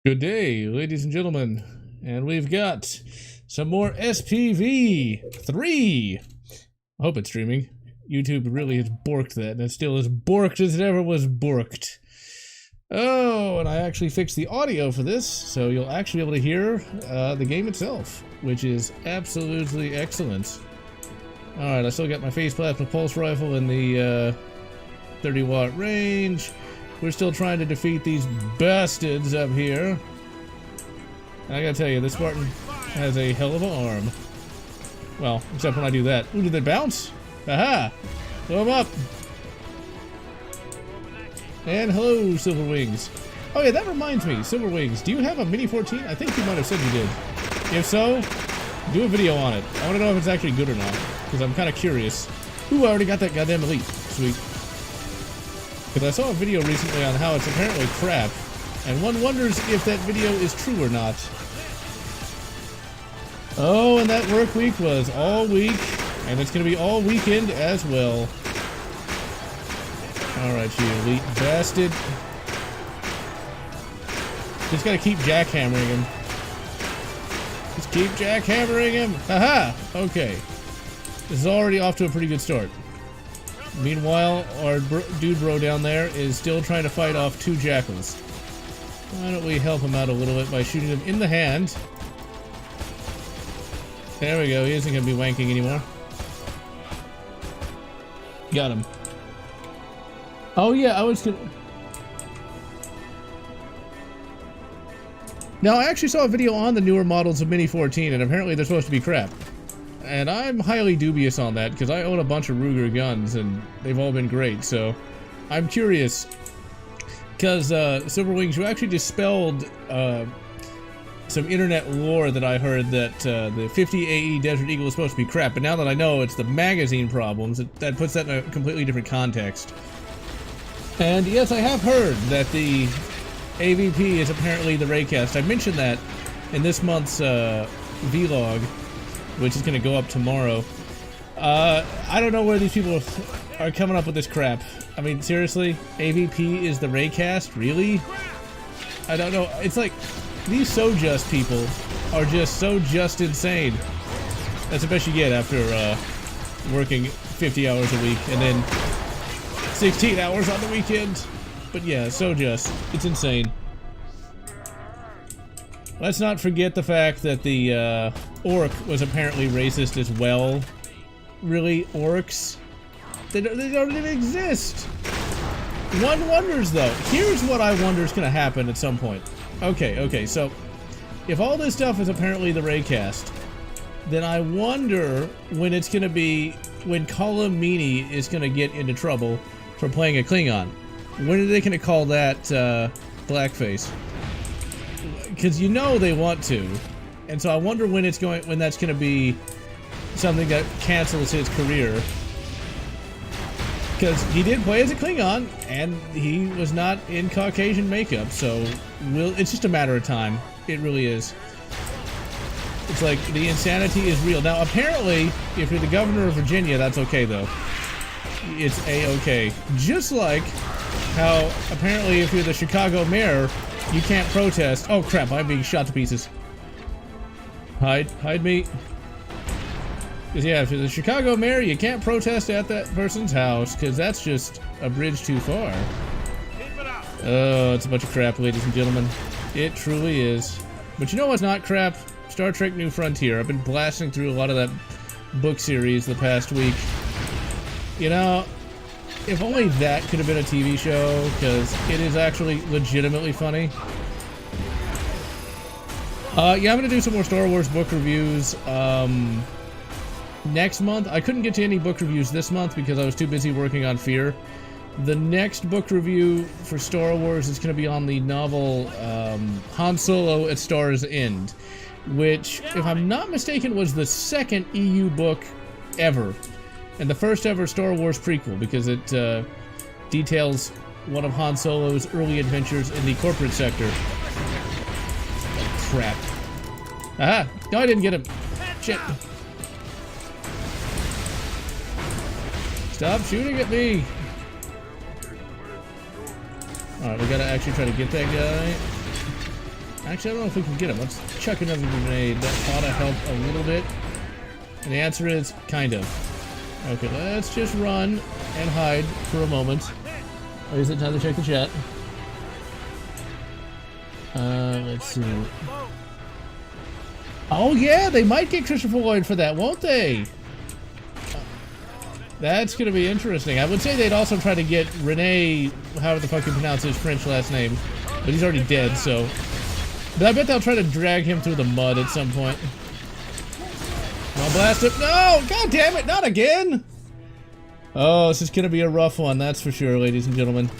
Good day, ladies and gentlemen, and we've got some more SPV 3. I hope it's streaming. YouTube really has borked that, and it's still as borked as it ever was borked. Oh, and I actually fixed the audio for this, so you'll actually be able to hear the game itself, which is absolutely excellent. Alright, I still got my face plasma pulse rifle in the 30-watt range. We're still trying to defeat these bastards up here. I gotta tell you, this Spartan has a hell of an arm. Well, except when I do that. Ooh, did they bounce? Aha! Blow him up! And hello, Silver Wings. Oh yeah, that reminds me, Silver Wings, do you have a Mini 14? I think you might have said you did. If so, do a video on it. I want to know if it's actually good or not, because I'm kind of curious. Ooh, I already got that goddamn elite. Sweet. Because I saw a video recently on how it's apparently crap, and one wonders if that video is true or not. Oh, and that work week was all week, and it's going to be all weekend as well. Alright, you elite bastard. Just gotta keep jackhammering him. Just keep jackhammering him. Haha! Okay. This is already off to a pretty good start. Meanwhile, our dude bro down there is still trying to fight off two jackals. Why don't we help him out a little bit by shooting him in the hand? There we go, he isn't gonna be wanking anymore. Got him. Oh yeah, I was gonna... Now, I actually saw a video on the newer models of Mini 14, and apparently they're supposed to be crap. And I'm highly dubious on that, because I own a bunch of Ruger guns, and they've all been great, so... I'm curious, because, Silver Wings, you actually dispelled, some internet lore that I heard that, the 50 AE Desert Eagle is supposed to be crap, but now that I know it's the magazine problems, that puts that in a completely different context. And yes, I have heard that the AVP is apparently the raycast. I mentioned that in this month's, vlog, which is going to go up tomorrow. I don't know where these people are coming up with this crap. I mean, seriously? AVP is the raycast? Really? I don't know. It's like, these so just people are just so just insane. That's the best you get after, working 50 hours a week and then 16 hours on the weekend. But yeah, so just. It's insane. Let's not forget the fact that the, orc was apparently racist as well. Really, orcs? They don't even exist! One wonders, though. Here's what I wonder is gonna happen at some point. Okay, so... if all this stuff is apparently the raycast, then I wonder when it's gonna be... when Colum Meaney is gonna get into trouble for playing a Klingon. When are they gonna call that, blackface? Because you know they want to, and so I wonder when it's going, when that's going to be something that cancels his career. Because he did play as a Klingon, and he was not in Caucasian makeup, so it's just a matter of time. It really is. It's like the insanity is real. Now, apparently, if you're the governor of Virginia, that's okay though. It's a-okay. Just like how apparently if you're the Chicago mayor, you can't protest. Oh crap, I'm being shot to pieces. Hide me. Because yeah, if you're the Chicago mayor, you can't protest at that person's house, because that's just a bridge too far. Oh, it's a bunch of crap, ladies and gentlemen. It truly is. But you know what's not crap? Star Trek New Frontier. I've been blasting through a lot of that book series the past week. You know, if only that could have been a TV show, because it is actually legitimately funny. Yeah, I'm going to do some more Star Wars book reviews next month. I couldn't get to any book reviews this month because I was too busy working on Fear. The next book review for Star Wars is going to be on the novel Han Solo at Star's End, which, if I'm not mistaken, was the second EU book ever. And the first ever Star Wars prequel, because it details one of Han Solo's early adventures in the corporate sector. Crap. Aha! No, I didn't get him. Shit. Stop shooting at me! Alright, we gotta actually try to get that guy. Actually, I don't know if we can get him. Let's chuck another grenade. That ought to help a little bit. And the answer is, kind of. Okay, let's just run and hide for a moment. Or is it time to check the chat? Let's see. Oh yeah, they might get Christopher Lloyd for that, won't they? That's gonna be interesting. I would say they'd also try to get Rene, however the fuck you pronounce his French last name, but he's already dead, so. But I bet they'll try to drag him through the mud at some point. I'll blast him. No! God damn it, not again! Oh, this is gonna be a rough one, that's for sure, ladies and gentlemen.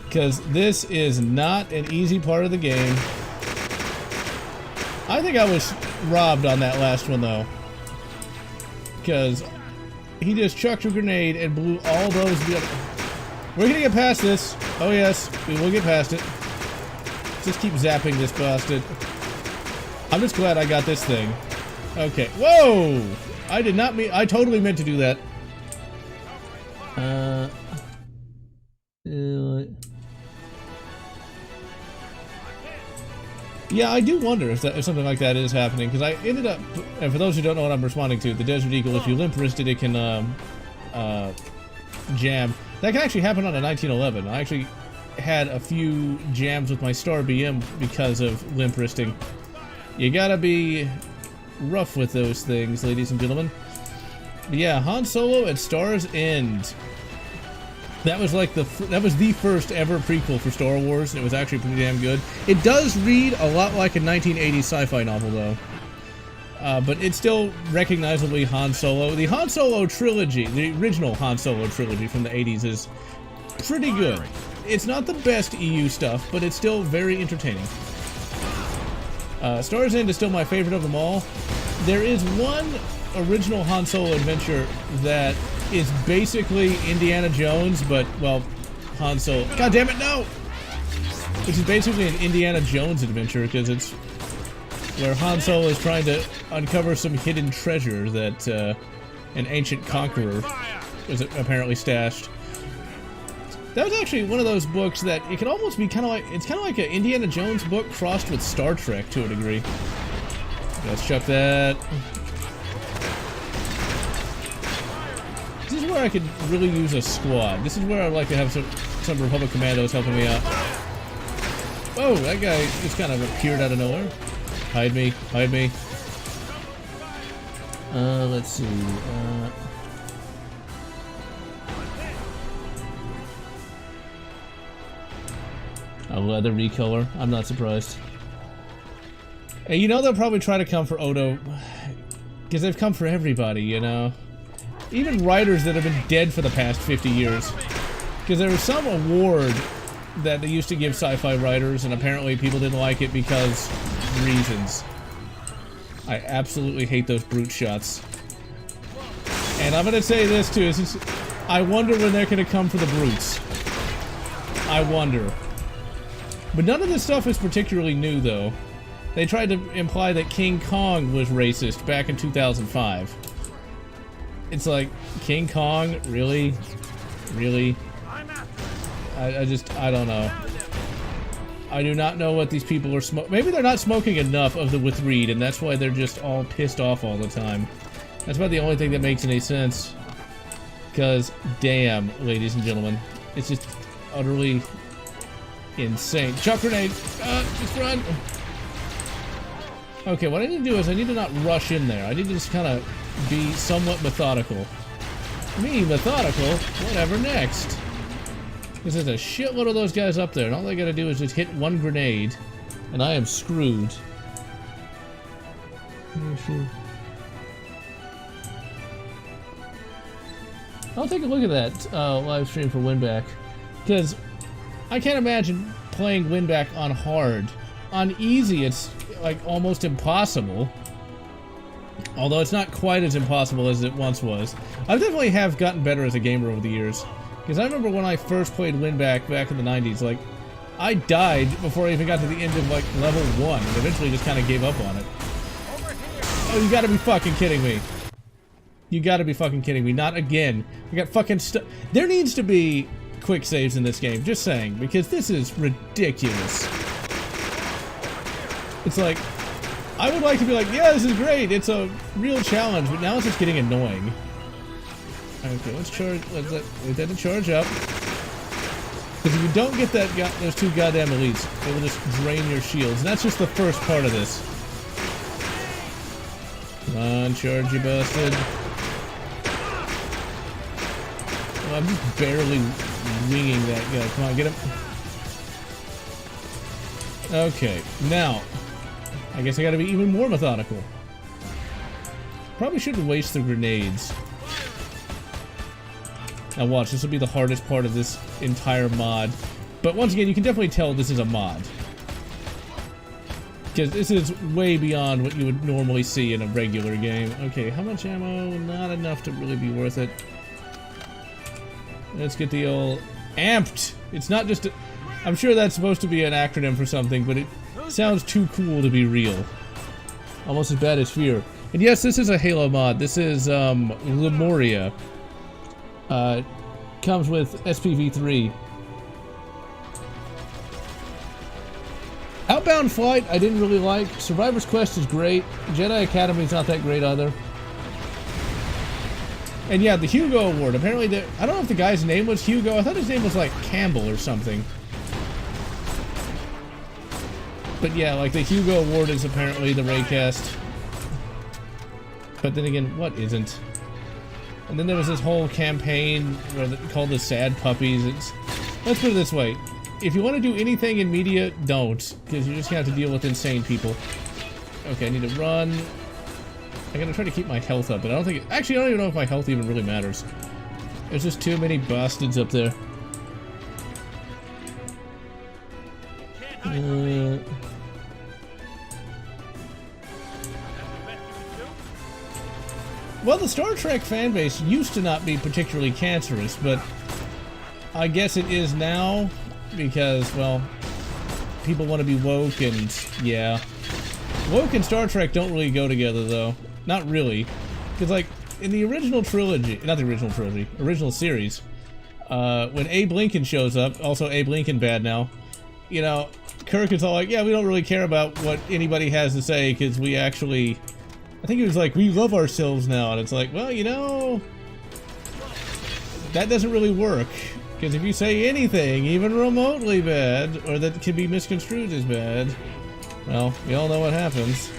Because this is not an easy part of the game. I think I was robbed on that last one, though. Because he just chucked a grenade and blew all those. We're gonna get past this. Oh yes, we will get past it. Just keep zapping this bastard. I'm just glad I got this thing. Okay. Whoa! I did not mean. I totally meant to do that. Yeah, I do wonder if something like that is happening, because I ended up, and for those who don't know what I'm responding to, the Desert Eagle, if you limp wrist it, it can jam. That can actually happen on a 1911. I actually had a few jams with my Star BM because of limp wristing. You gotta be rough with those things, ladies and gentlemen. But yeah, Han Solo at Star's End. That was like the first ever prequel for Star Wars. It was actually pretty damn good. It does read a lot like a 1980s sci-fi novel, though. But it's still recognizably Han Solo. The Han Solo trilogy, the original Han Solo trilogy from the 80s, is pretty good. It's not the best EU stuff, but it's still very entertaining. Star's End is still my favorite of them all. There is one original Han Solo adventure that is basically Indiana Jones, but, well, Han Solo. God damn it, no! Which is basically an Indiana Jones adventure, because it's where Han Solo is trying to uncover some hidden treasure that an ancient conqueror was apparently stashed. That was actually one of those books that it can almost be kind of like, it's kind of like an Indiana Jones book crossed with Star Trek to a degree. Let's chuck that. This is where I could really use a squad. This is where I'd like to have some Republic Commandos helping me out. Whoa, that guy just kind of appeared out of nowhere. Hide me, hide me. Let's see. A leather recolor. I'm not surprised. And you know they'll probably try to come for Odo, because they've come for everybody, you know? Even writers that have been dead for the past 50 years. Because there was some award that they used to give sci-fi writers, and apparently people didn't like it because reasons. I absolutely hate those brute shots. And I'm gonna say this too, I wonder when they're gonna come for the brutes. I wonder. But none of this stuff is particularly new, though. They tried to imply that King Kong was racist back in 2005. It's like, King Kong? Really? Really? I don't know. I do not know what these people are smoking. Maybe they're not smoking enough of the with Reed, and that's why they're just all pissed off all the time. That's about the only thing that makes any sense. Because, damn, ladies and gentlemen, it's just utterly insane. Chuck grenade! Just run! Okay, what I need to do is I need to not rush in there. I need to just kind of be somewhat methodical. Me, methodical? Whatever next. Because there's a shitload of those guys up there, and all they gotta do is just hit one grenade, and I am screwed. I'll take a look at that live stream for Winback, because I can't imagine playing Winback on hard. On easy, it's like almost impossible. Although it's not quite as impossible as it once was. I definitely have gotten better as a gamer over the years. Because I remember when I first played Winback back in the 90s, like, I died before I even got to the end of, like, level 1, and eventually just kind of gave up on it. Oh, you gotta be fucking kidding me. You gotta be fucking kidding me. Not again. We got fucking There needs to be quick saves in this game, just saying, because this is ridiculous. It's like, I would like to be like, yeah, this is great. It's a real challenge, but now it's just getting annoying. Okay, let's charge. Let's let that to charge up. Because if you don't get those two goddamn elites, it will just drain your shields. And that's just the first part of this. Come on, charge, you bastard. Well, I'm just barely winging that guy. Come on, get him. Okay, now, I guess I gotta be even more methodical. Probably shouldn't waste the grenades. Now watch, this will be the hardest part of this entire mod. But once again, you can definitely tell this is a mod. Because this is way beyond what you would normally see in a regular game. Okay, how much ammo? Not enough to really be worth it. Let's get the old amped. It's not just I'm sure that's supposed to be an acronym for something, but it sounds too cool to be real. Almost as bad as fear. And yes, this is a Halo mod. This is Lumoria. Comes with SPV3. Outbound Flight I didn't really like. Survivor's Quest is great. Jedi Academy's not that great either. And yeah, the Hugo Award. Apparently, I don't know if the guy's name was Hugo. I thought his name was like Campbell or something. But yeah, like the Hugo Award is apparently the raycast. But then again, what isn't? And then there was this whole campaign called the Sad Puppies. Let's put it this way. If you want to do anything in media, don't. Because you're just going to have to deal with insane people. Okay, I need to run. I gotta try to keep my health up, but I don't think... Actually, I don't even know if my health even really matters. There's just too many bastards up there. Well, the Star Trek fanbase used to not be particularly cancerous, but I guess it is now because, well, people want to be woke and, yeah. Woke and Star Trek don't really go together, though. Not really. Because, like, in the original trilogy, not the original trilogy, original series, when Abe Lincoln shows up, also Abe Lincoln bad now, you know, Kirk is all like, yeah, we don't really care about what anybody has to say because we actually... I think he was like, we love ourselves now, and it's like, well, you know, that doesn't really work, because if you say anything, even remotely bad, or that can be misconstrued as bad, well, we all know what happens.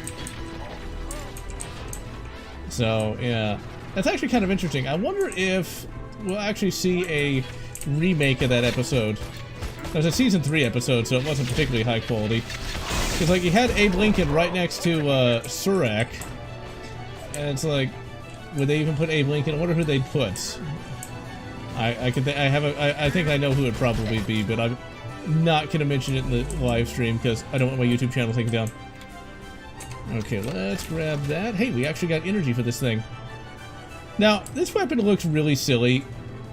So, yeah, that's actually kind of interesting. I wonder if we'll actually see a remake of that episode. It was a Season 3 episode, so it wasn't particularly high quality. Because, like, you had Abe Lincoln right next to Surak. And it's like, would they even put Abe Lincoln? I wonder who they'd put. I think I know who it'd probably be, but I'm not gonna mention it in the live stream because I don't want my YouTube channel taken down. Okay, let's grab that. Hey, we actually got energy for this thing. Now, this weapon looks really silly.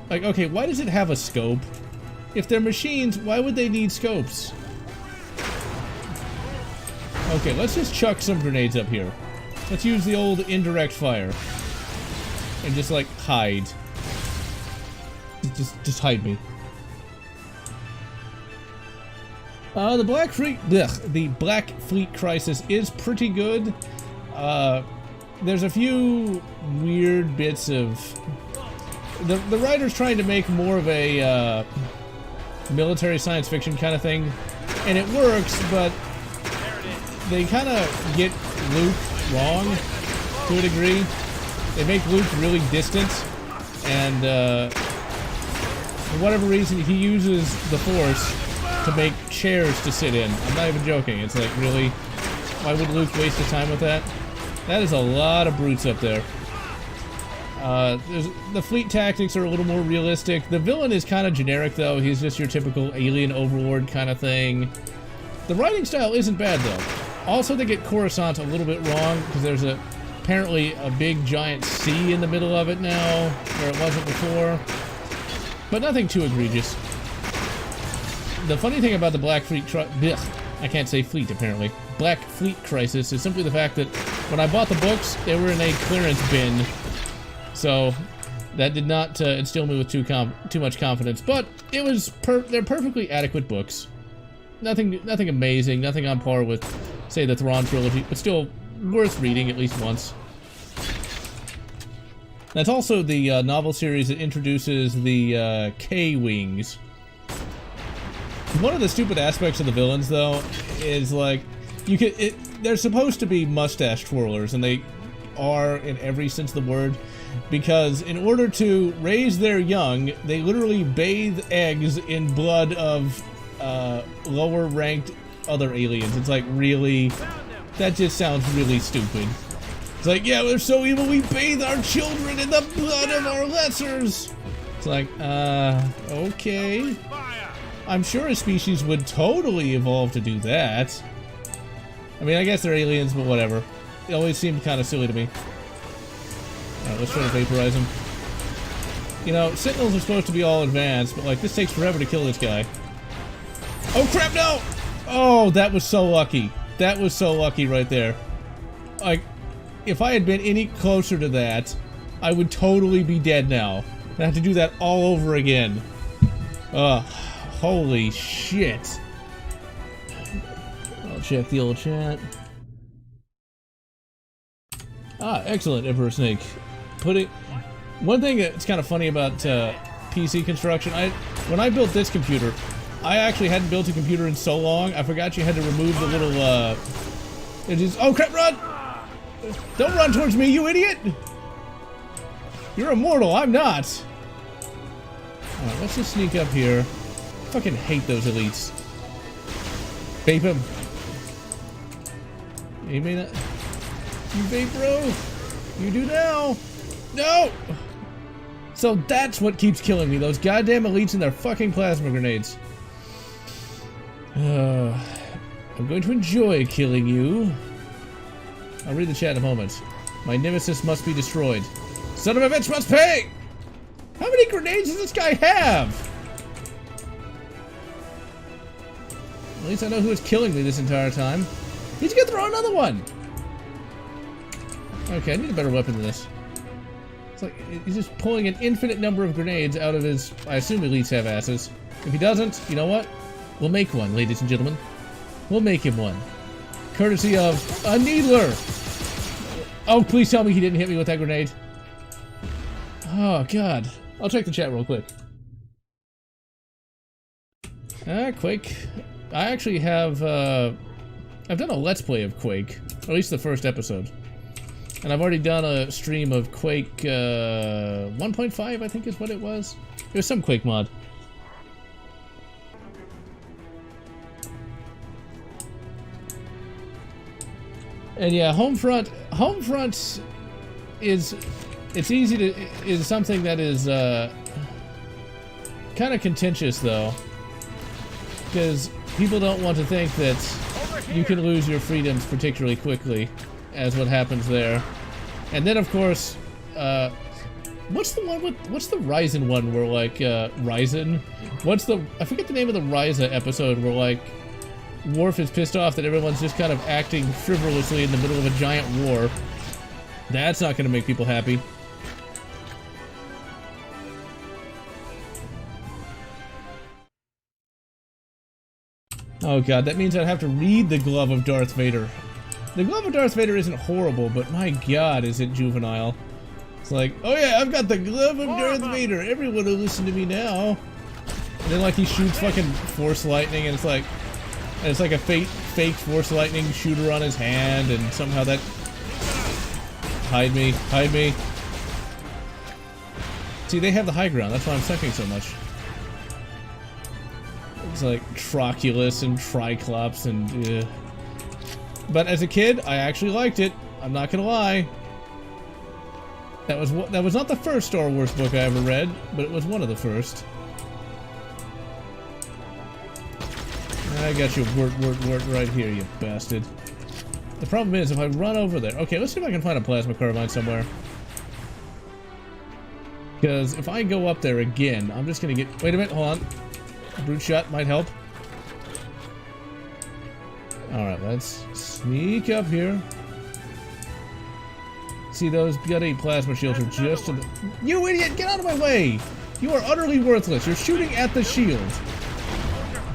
Like, okay, why does it have a scope? If they're machines, why would they need scopes? Okay, let's just chuck some grenades up here. Let's use the old indirect fire. And just, like, hide. Just hide me. The Black Fleet Crisis is pretty good. There's a few weird bits of... The writer's trying to make more of a, military science fiction kind of thing. And it works, but... they kind of get Luke wrong to a degree. They make Luke really distant, and for whatever reason he uses the Force to make chairs to sit in. I'm not even joking. It's like, really? Why would Luke waste his time with that? That is a lot of brutes up there. The fleet tactics are a little more realistic. The villain is kind of generic, though. He's just your typical alien overlord kind of thing. The writing style isn't bad, though. Also, they get Coruscant a little bit wrong, because there's apparently a big giant C in the middle of it now, where it wasn't before. But nothing too egregious. The funny thing about the Black Fleet I can't say fleet, apparently. Black Fleet Crisis is simply the fact that when I bought the books, they were in a clearance bin. So, that did not instill me with too much confidence. But, it was they're perfectly adequate books. Nothing amazing, nothing on par with say the Thrawn trilogy, but still worth reading at least once. That's also the novel series that introduces the K-Wings. One of the stupid aspects of the villains, though, is like they're supposed to be mustache twirlers, and they are in every sense of the word, because in order to raise their young, they literally bathe eggs in blood of lower ranked other aliens. It's like, really? That just sounds really stupid. It's like, yeah, we're so evil, we bathe our children in the blood of our lessers. It's like, okay. I'm sure a species would totally evolve to do that. I mean, I guess they're aliens, but whatever. It always seemed kind of silly to me. Alright, let's try to vaporize him. You know, Sentinels are supposed to be all advanced, but like, this takes forever to kill this guy. Oh crap, no! Oh, that was so lucky. That was so lucky right there. Like, if I had been any closer to that, I would totally be dead now. I have to do that all over again. Ugh, holy shit. I'll check the old chat. Ah, excellent, Emperor Snake. One thing that's kind of funny about PC construction, when I built this computer, I actually hadn't built a computer in so long, I forgot you had to remove the little, oh crap, run! Don't run towards me, you idiot! You're immortal, I'm not! Alright, let's just sneak up here. I fucking hate those elites. Vape him. You mean that? You vape, bro! You do now! No! So that's what keeps killing me, those goddamn elites and their fucking plasma grenades. I'm going to enjoy killing you. I'll read the chat in a moment. My nemesis must be destroyed. Son of a bitch must pay! How many grenades does this guy have? At least I know who is killing me this entire time. He's gonna throw another one! Okay, I need a better weapon than this. It's like, he's just pulling an infinite number of grenades out of his, I assume elites have asses. If he doesn't, you know what? We'll make one, ladies and gentlemen. We'll make him one. Courtesy of a Needler! Oh, please tell me he didn't hit me with that grenade. Oh, God. I'll check the chat real quick. Quake. I actually have, I've done a Let's Play of Quake. Or at least the first episode. And I've already done a stream of Quake, 1.5, I think is what it was. It was some Quake mod. And yeah, Homefront is, is something that is, kind of contentious though. Because people don't want to think that you can lose your freedoms particularly quickly, as what happens there. And then of course, what's the Ryzen one where like, Ryzen? I forget the name of the Ryza episode where like, Worf is pissed off that everyone's just kind of acting frivolously in the middle of a giant war. That's not gonna make people happy. Oh god, that means I'd have to read the Glove of Darth Vader. The Glove of Darth Vader isn't horrible, but my god, is it juvenile. It's like, oh yeah, I've got the Glove of Darth Vader, everyone will listen to me now. And then like he shoots fucking Force Lightning and it's like a fake Force Lightning shooter on his hand, and somehow that... Hide me, hide me. See, they have the high ground, that's why I'm sucking so much. It's like Troculus and Triclops and... But as a kid, I actually liked it. I'm not gonna lie. That was not the first Star Wars book I ever read, but it was one of the first. I got your wort right here, you bastard. The problem is, if I run over there... Okay, let's see if I can find a plasma carbine somewhere. Because if I go up there again, I'm just gonna get... Wait a minute, hold on. A brute shot might help. Alright, let's sneak up here. See, those bloody plasma shields are just to the... You idiot! Get out of my way! You are utterly worthless. You're shooting at the shield.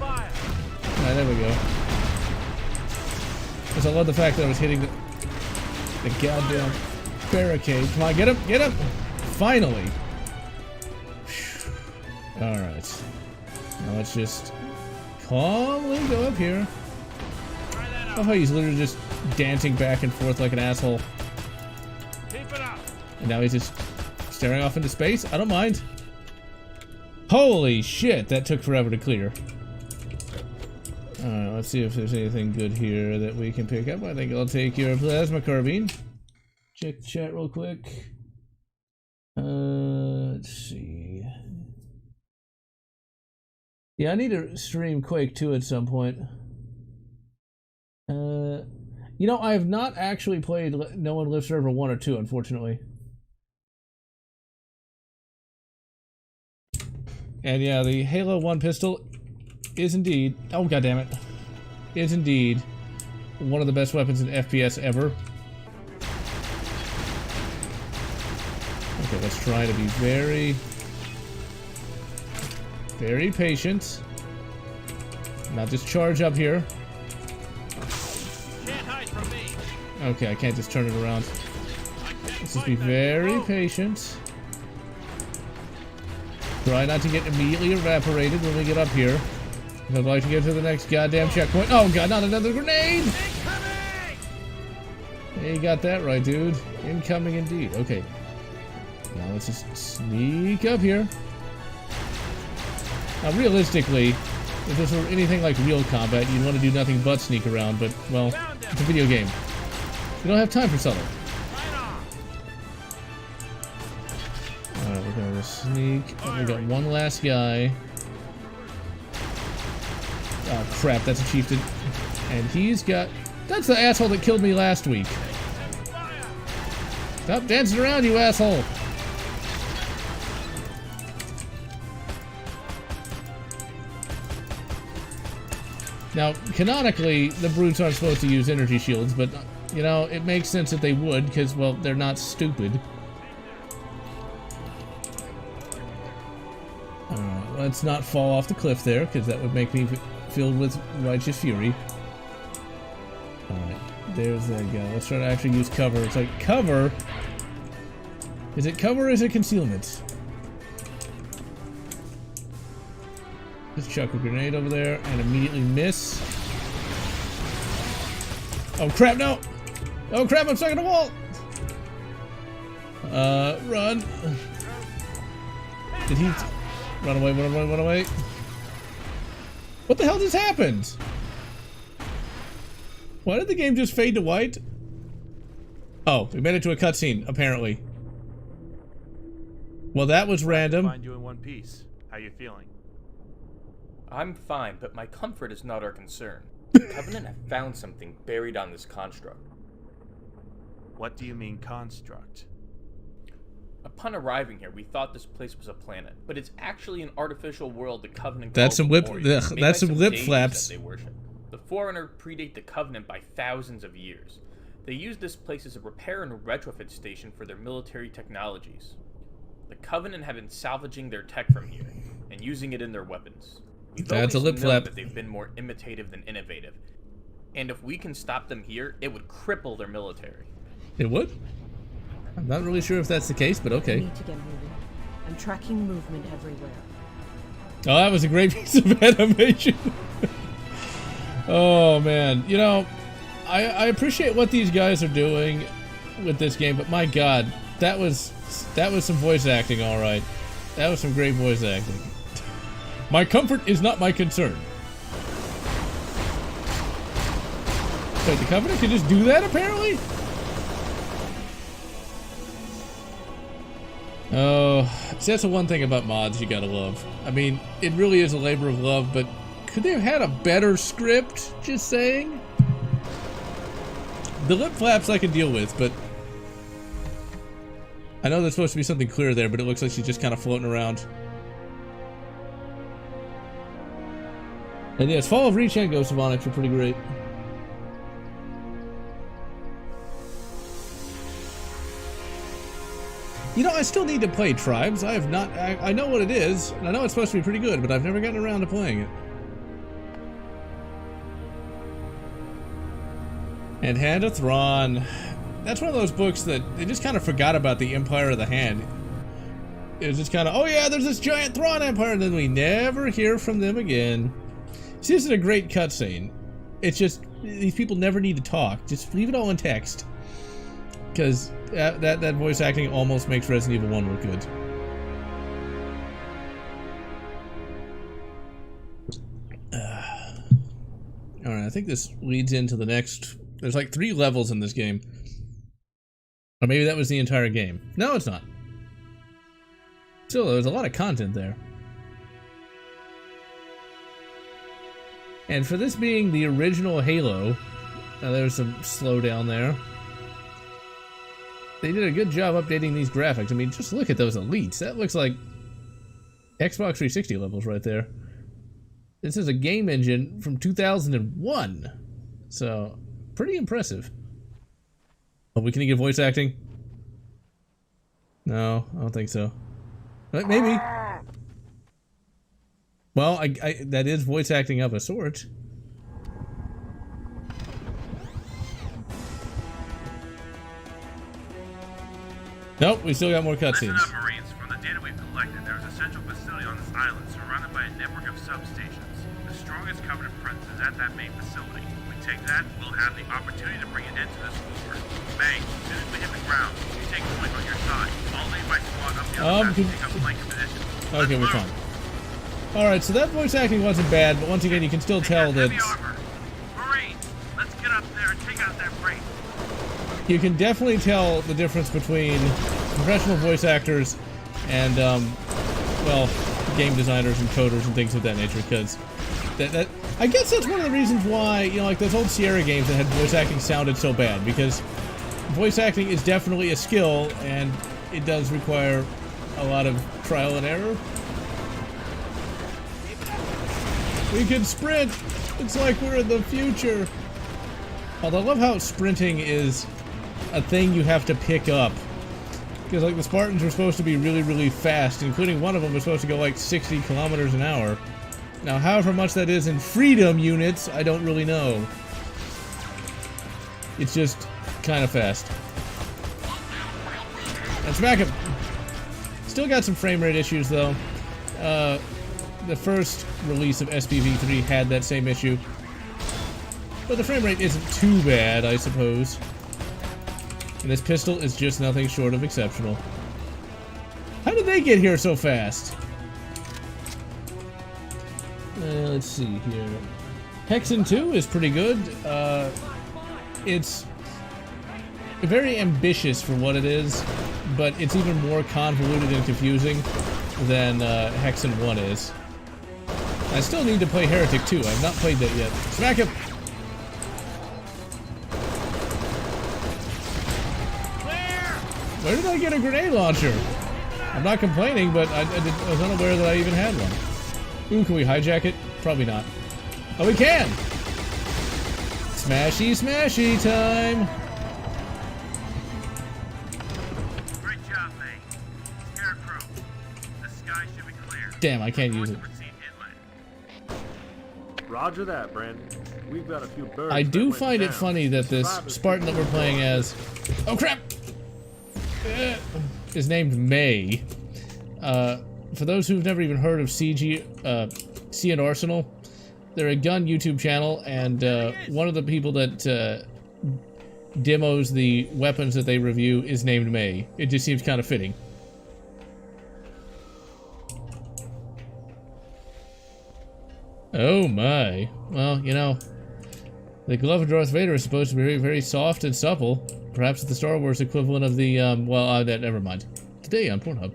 Alright, there we go. Because I love the fact that I was hitting the goddamn barricade. Come on, get him! Get him! Finally! Alright. Now let's just calmly go up here. Oh, he's literally just dancing back and forth like an asshole. And now he's just staring off into space. I don't mind. Holy shit, that took forever to clear. Alright, let's see if there's anything good here that we can pick up. I think I'll take your plasma carbine. Check the chat real quick. Let's see. Yeah, I need to stream Quake 2 at some point. You know, I have not actually played No One Lives Forever 1 or 2, unfortunately. And yeah, the Halo 1 pistol is indeed, oh goddammit, is indeed one of the best weapons in FPS ever. Okay, let's try to be very, very patient. Not just charge up here. Can't hide from me. Okay, I can't just turn it around. Let's just be very patient. Try not to get immediately evaporated when we get up here. I'd like to get to the next goddamn checkpoint. Oh god, not another grenade! Incoming! Hey, you got that right, dude. Incoming indeed. Okay. Now let's just sneak up here. Now realistically, if this were anything like real combat, you'd want to do nothing but sneak around, but, well, it's a video game. You don't have time for subtle. Alright, we're gonna sneak. Oh, we got one last guy. Oh crap, that's a chieftain. And he's got... That's the asshole that killed me last week. Stop dancing around, you asshole! Now, canonically, the brutes aren't supposed to use energy shields, but, you know, it makes sense that they would, because, well, they're not stupid. Alright, let's not fall off the cliff there, because that would make me filled with righteous fury. Alright, there's that guy. Let's try to actually use cover. It's like, cover? Is it cover or is it concealment? Just chuck a grenade over there and immediately miss. Oh crap, no! Oh crap, I'm stuck in a wall! Run! Did he... Run away, run away, run away. What the hell just happened? Why did the game just fade to white? Oh, we made it to a cutscene, apparently. Well, that was random. Find you in one piece. How you feeling? I'm fine, but my comfort is not our concern. The Covenant have found something buried on this construct. What do you mean construct? Upon arriving here, we thought this place was a planet, but it's actually an artificial world the Covenant That's some calls lip. Lumoria, made That's by some lip deities flaps. that they worship. The Forerunner predate the Covenant by thousands of years. They used this place as a repair and retrofit station for their military technologies. The Covenant have been salvaging their tech from here and using it in their weapons. We've That's a always lip known flap. that they've been more imitative than innovative. And if we can stop them here, it would cripple their military. It would? I'm not really sure if that's the case, but okay. We need to get moving. I'm tracking movement everywhere. Oh, that was a great piece of animation. Oh man, you know, I appreciate what these guys are doing with this game, but my god, that was some voice acting, all right. That was some great voice acting. My comfort is not my concern. Wait, the Covenant can just do that, apparently? Oh, see, that's the one thing about mods you gotta love. I mean, it really is a labor of love, but could they have had a better script? Just saying. The lip flaps I can deal with, but I know there's supposed to be something clear there, but it looks like she's just kind of floating around. And yes, Fall of Reach and Ghost of Onyx are pretty great. You know, I still need to play Tribes. I have not... I know what it is, and I know it's supposed to be pretty good, but I've never gotten around to playing it. And Hand of Thrawn. That's one of those books that they just kind of forgot about the Empire of the Hand. It was just kind of, oh yeah, there's this giant Thrawn Empire, and then we never hear from them again. See, this is a great cutscene. It's just, these people never need to talk. Just leave it all in text. Because that voice acting almost makes Resident Evil 1 look good. Alright, I think this leads into the next... There's like 3 levels in this game. Or maybe that was the entire game. No, it's not. Still, there's a lot of content there. And for this being the original Halo, there's some slowdown there. They did a good job updating these graphics. I mean, just look at those elites. That looks like Xbox 360 levels right there. This is a game engine from 2001. So, pretty impressive. Oh, we can get voice acting? No, I don't think so. But maybe. Well, that is voice acting of a sort. Nope, we still got more cutscenes. Listen up, Marines. From the data we've collected, there is a central facility on this island surrounded by a network of substations. The strongest Covenant presence is at that main facility. If we take that, we'll have the opportunity to bring an end to this war. May, as soon as we hit the ground, you take point on your side. I'll leave my squad up the other side to take up flanking position. Okay, we're fine. Alright, so that voice acting wasn't bad, but once again, you can still tell that... Marines, let's get up there and take out that freight. You can definitely tell the difference between professional voice actors and, well, game designers and coders and things of that nature, because I guess that's one of the reasons why, you know, like those old Sierra games that had voice acting sounded so bad, because voice acting is definitely a skill, and it does require a lot of trial and error. We can sprint! It's like we're in the future! Although I love how sprinting is a thing you have to pick up. Because like the Spartans were supposed to be really, really fast, including one of them was supposed to go like 60 kilometers an hour. Now however much that is in freedom units, I don't really know. It's just kind of fast. And smack him! Still got some frame rate issues though. The first release of SPV3 had that same issue. But the frame rate isn't too bad, I suppose. And this pistol is just nothing short of exceptional. How did they get here so fast? Let's see here. Hexen 2 is pretty good. It's very ambitious for what it is, but it's even more convoluted and confusing than Hexen 1 is. I still need to play Heretic 2. I've not played that yet. Smack him! Where did I get a grenade launcher? I'm not complaining, but I was unaware that I even had one. Ooh, can we hijack it? Probably not. Oh, we can! Smashy, smashy time! Great job, May. Scarecrow. The sky should be clear. Damn, I can't use it. Roger that, Brandon. We've got a few birds. I do find it funny that this Spartan that we're playing as... Oh, crap! Is named May. For those who've never even heard of Sea and Arsenal, they're a gun YouTube channel, and one of the people that demos the weapons that they review is named May. It just seems kind of fitting. Oh my. Well, you know, the glove of Darth Vader is supposed to be very, very soft and supple. Perhaps the Star Wars equivalent of the, never mind. Today on Pornhub.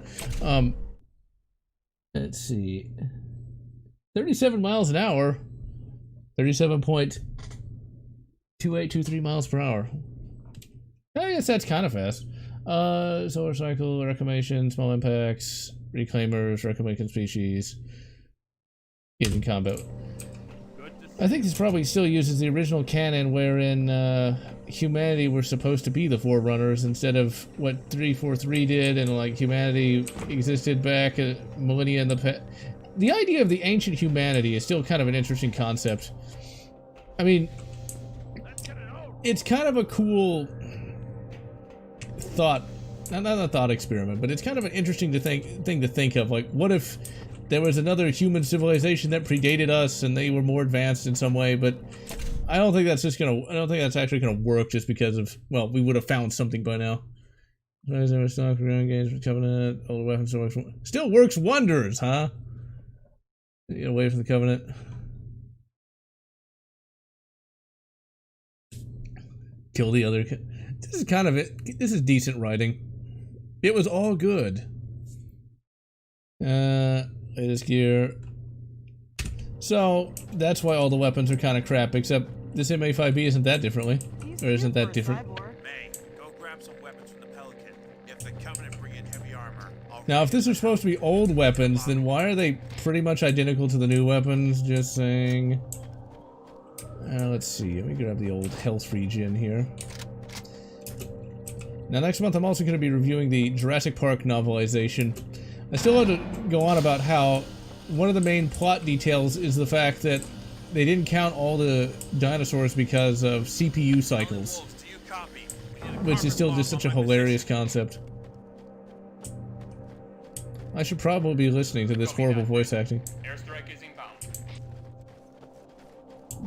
Let's see. 37 miles an hour. 37.2823 miles per hour. I guess that's kind of fast. Solar cycle, reclamation, small impacts, reclaimers, reclamation species. In combat. I think this probably still uses the original canon wherein humanity were supposed to be the Forerunners instead of what 343 did, and like humanity existed back a millennia in the past. The idea of the ancient humanity is still kind of an interesting concept. I mean, it's kind of a cool thought, not a thought experiment, but it's kind of an interesting thing to think of. Like, what if there was another human civilization that predated us and they were more advanced in some way? But I don't think that's actually gonna work just because of, well, we would have found something by now. Covenant, older weapons still works wonders, huh? Get away from the Covenant. Kill the other. This is kind of it. This is decent writing. It was all good. Latest gear. So that's why all the weapons are kind of crap. Except this MA5B isn't that differently, or isn't that different? May, go grab some weapons from the Pelican. If the Covenant bring in heavy armor, now, if this are supposed to be old weapons, then why are they pretty much identical to the new weapons? Just saying. Let's see. Let me grab the old health regen here. Now, next month I'm also going to be reviewing the Jurassic Park novelization. I still want to go on about how one of the main plot details is the fact that they didn't count all the dinosaurs because of CPU cycles, which is still just such a hilarious concept. I should probably be listening to this horrible voice acting. Airstrike is inbound.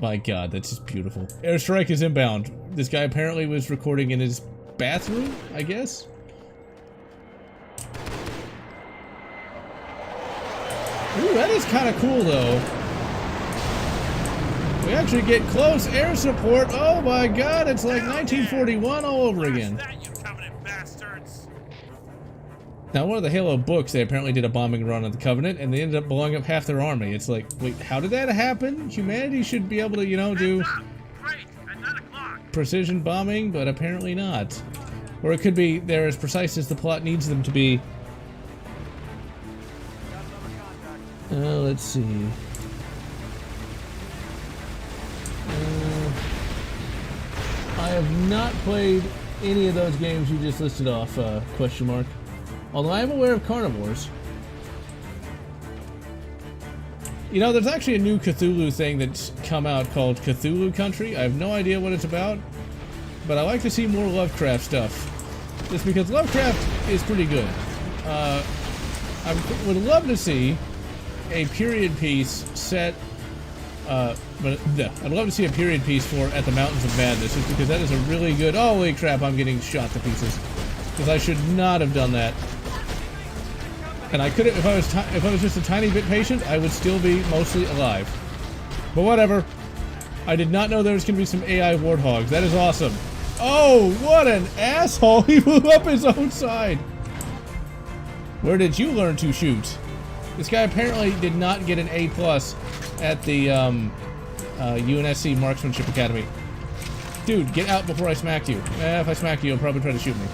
My god, that's just beautiful. Airstrike is inbound. This guy apparently was recording in his bathroom, I guess? Ooh, that is kind of cool, though. We actually get close air support. Oh my god, it's like 1941 all over again. Now, one of the Halo books, they apparently did a bombing run on the Covenant, and they ended up blowing up half their army. It's like, wait, how did that happen? Humanity should be able to, you know, do precision bombing, but apparently not. Or it could be they're as precise as the plot needs them to be. Let's see. I have not played any of those games you just listed off, question mark. Although I am aware of carnivores. You know, there's actually a new Cthulhu thing that's come out called Cthulhu Country. I have no idea what it's about, but I like to see more Lovecraft stuff. Just because Lovecraft is pretty good. I would love to see a period piece set, I'd love to see a period piece for At the Mountains of Madness, just because that is a really good, holy crap, I'm getting shot to pieces. Because I should not have done that. And I could have, if I was just a tiny bit patient, I would still be mostly alive. But whatever. I did not know there was going to be some AI warthogs. That is awesome. Oh, what an asshole! He blew up his own side. Where did you learn to shoot? This guy apparently did not get an A+ at the UNSC Marksmanship Academy. Dude, get out before I smack you. If I smack you, you'll probably try to shoot me.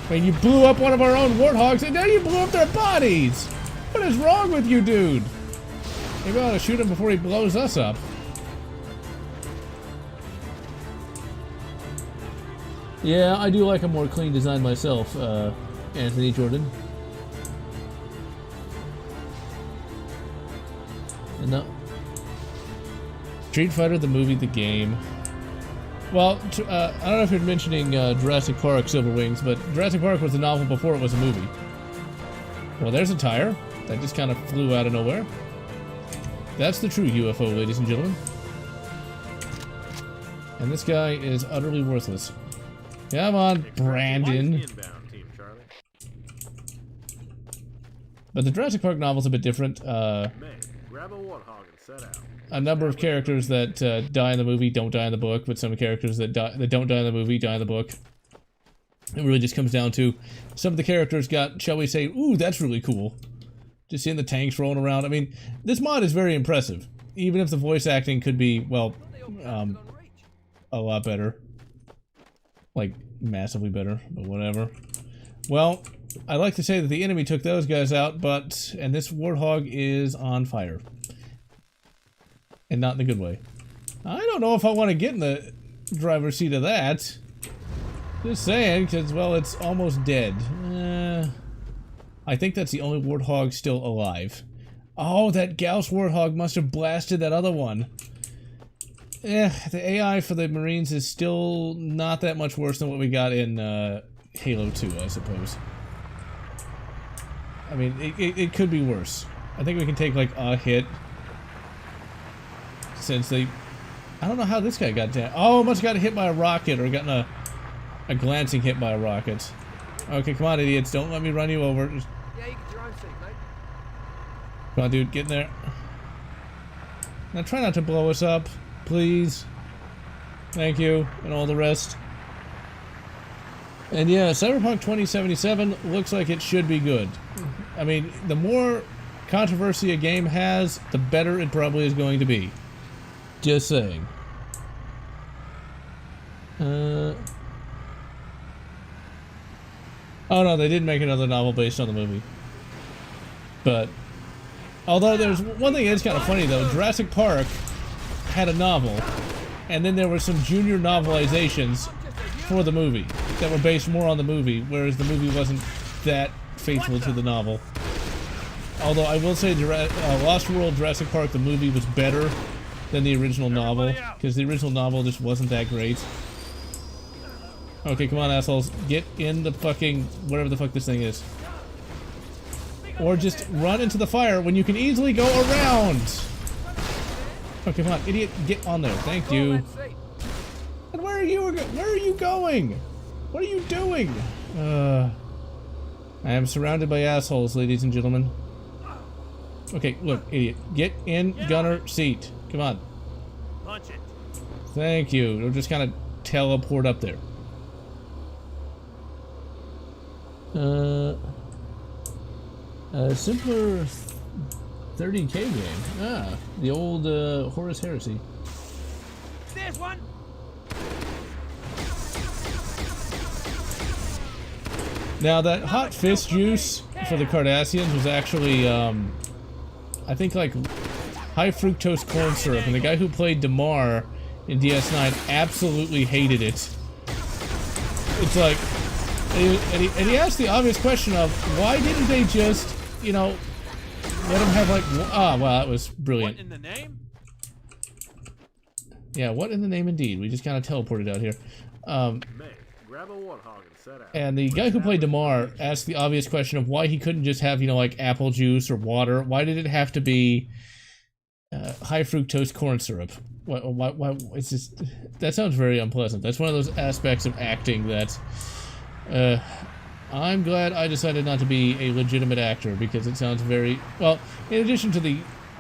I mean, you blew up one of our own warthogs, and now you blew up their bodies! What is wrong with you, dude? Maybe I ought to shoot him before he blows us up. Yeah, I do like a more clean design myself, Anthony Jordan. No. Street Fighter, the movie, the game. Well, I don't know if you're mentioning Jurassic Park Silver Wings, but Jurassic Park was a novel before it was a movie. Well, there's a tire that just kind of flew out of nowhere. That's the true UFO, ladies and gentlemen. And this guy is utterly worthless. Come on, Brandon. But the Jurassic Park novel's a bit different. Grab a warthog and set out. A number of characters that die in the movie don't die in the book, but some characters that don't die in the movie die in the book. It really just comes down to some of the characters got, shall we say, ooh, that's really cool. Just seeing the tanks rolling around. I mean, this mod is very impressive, even if the voice acting could be, well, a lot better. Like, massively better, but whatever. Well, I like to say that the enemy took those guys out, and this warthog is on fire. And not in the good way. I don't know if I want to get in the driver's seat of that. Just saying, because, well, it's almost dead. I think that's the only warthog still alive. Oh, that Gauss warthog must have blasted that other one. the AI for the Marines is still not that much worse than what we got in Halo 2, I suppose. I mean, it could be worse. I think we can take, like, a hit. Since they... I don't know how this guy got down. Oh, must have got hit by a rocket or gotten a glancing hit by a rocket. Okay, come on, idiots. Don't let me run you over. Just... Yeah, you get your own seat, mate. Come on, dude. Get in there. Now, try not to blow us up. Please. Thank you. And all the rest. And yeah, Cyberpunk 2077 looks like it should be good. I mean, the more controversy a game has, the better it probably is going to be. Just saying. Oh no, they did make another novel based on the movie. But, although there's one thing that's kind of funny though, Jurassic Park had a novel, and then there were some junior novelizations for the movie that were based more on the movie, whereas the movie wasn't that faithful to the novel. Although I will say Lost World Jurassic Park, the movie, was better than the original novel, because the original novel just wasn't that great. Okay, come on, assholes. Get in the fucking... whatever the fuck this thing is. Or just run into the fire when you can easily go around! Okay, come on, idiot. Get on there. Thank you. And where are you going? What are you doing? I am surrounded by assholes, ladies and gentlemen. Okay, look, idiot. Get in gunner seat. Come on. Punch it. Thank you. We'll just kind of teleport up there. A simpler 30k game. Ah, the old Horus Heresy. There's one. Now that hot fist juice for the Cardassians was actually, I think like high fructose corn syrup, and the guy who played Damar in DS9 absolutely hated it. It's like, and he asked the obvious question of, why didn't they just, you know, let him have like, wow, that was brilliant. What in the name? Yeah, what in the name indeed. We just kind of teleported out here. May, grab a warthog and set out. And the guy who played Damar asked the obvious question of why he couldn't just have, you know, like apple juice or water. Why did it have to be high fructose corn syrup? Why, it's just, that sounds very unpleasant. That's one of those aspects of acting that I'm glad I decided not to be a legitimate actor, because it sounds very, well, in addition to the,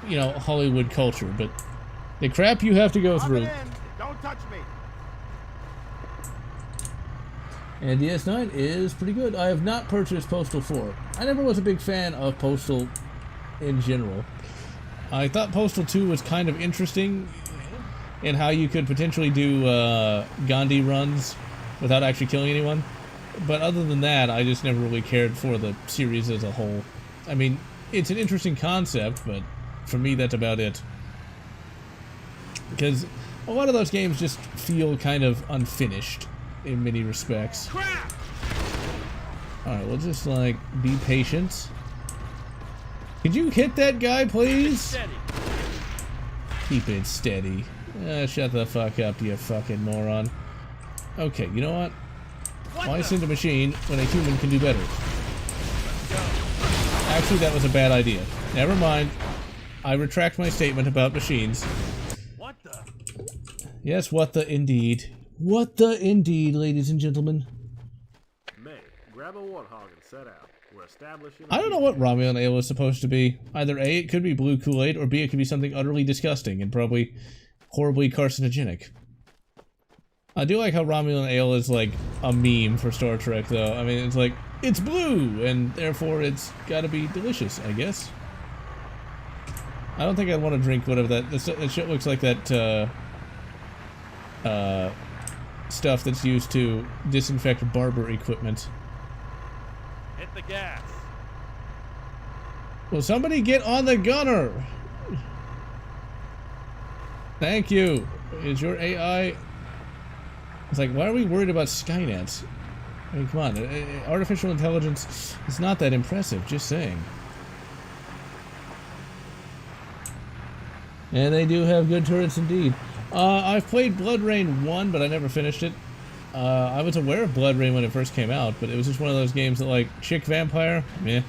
you know, Hollywood culture, but the crap you have to go through. Don't touch me. And DS9 is pretty good. I have not purchased Postal 4. I never was a big fan of Postal in general. I thought Postal 2 was kind of interesting in how you could potentially do Gandhi runs without actually killing anyone. But other than that, I just never really cared for the series as a whole. I mean, it's an interesting concept, but for me, that's about it. Because a lot of those games just feel kind of unfinished in many respects. Alright, we'll just, like, be patient. Could you hit that guy, please? Keep it steady. Shut the fuck up, you fucking moron. Okay, you know what? Why send a machine when a human can do better? Actually, that was a bad idea. Never mind. I retract my statement about machines. What the? Yes, what the indeed. What the indeed, ladies and gentlemen. May, grab a warthog and set out. We're establishing. I don't know what Romulan ale is supposed to be. Either A, it could be blue Kool-Aid, or B, it could be something utterly disgusting and probably horribly carcinogenic. I do like how Romulan ale is like a meme for Star Trek, though. I mean, it's like, it's blue, and therefore it's gotta be delicious, I guess. I don't think I'd want to drink whatever that shit looks like, that stuff that's used to disinfect barber equipment. Hit the gas. Will somebody get on the gunner? Thank you. Is your AI... It's like, why are we worried about Skynet? I mean, come on. Artificial intelligence is not that impressive, just saying. And they do have good turrets indeed. I've played Blood Rain 1, but I never finished it. I was aware of Blood Rain when it first came out, but it was just one of those games that, like, chick vampire? Meh.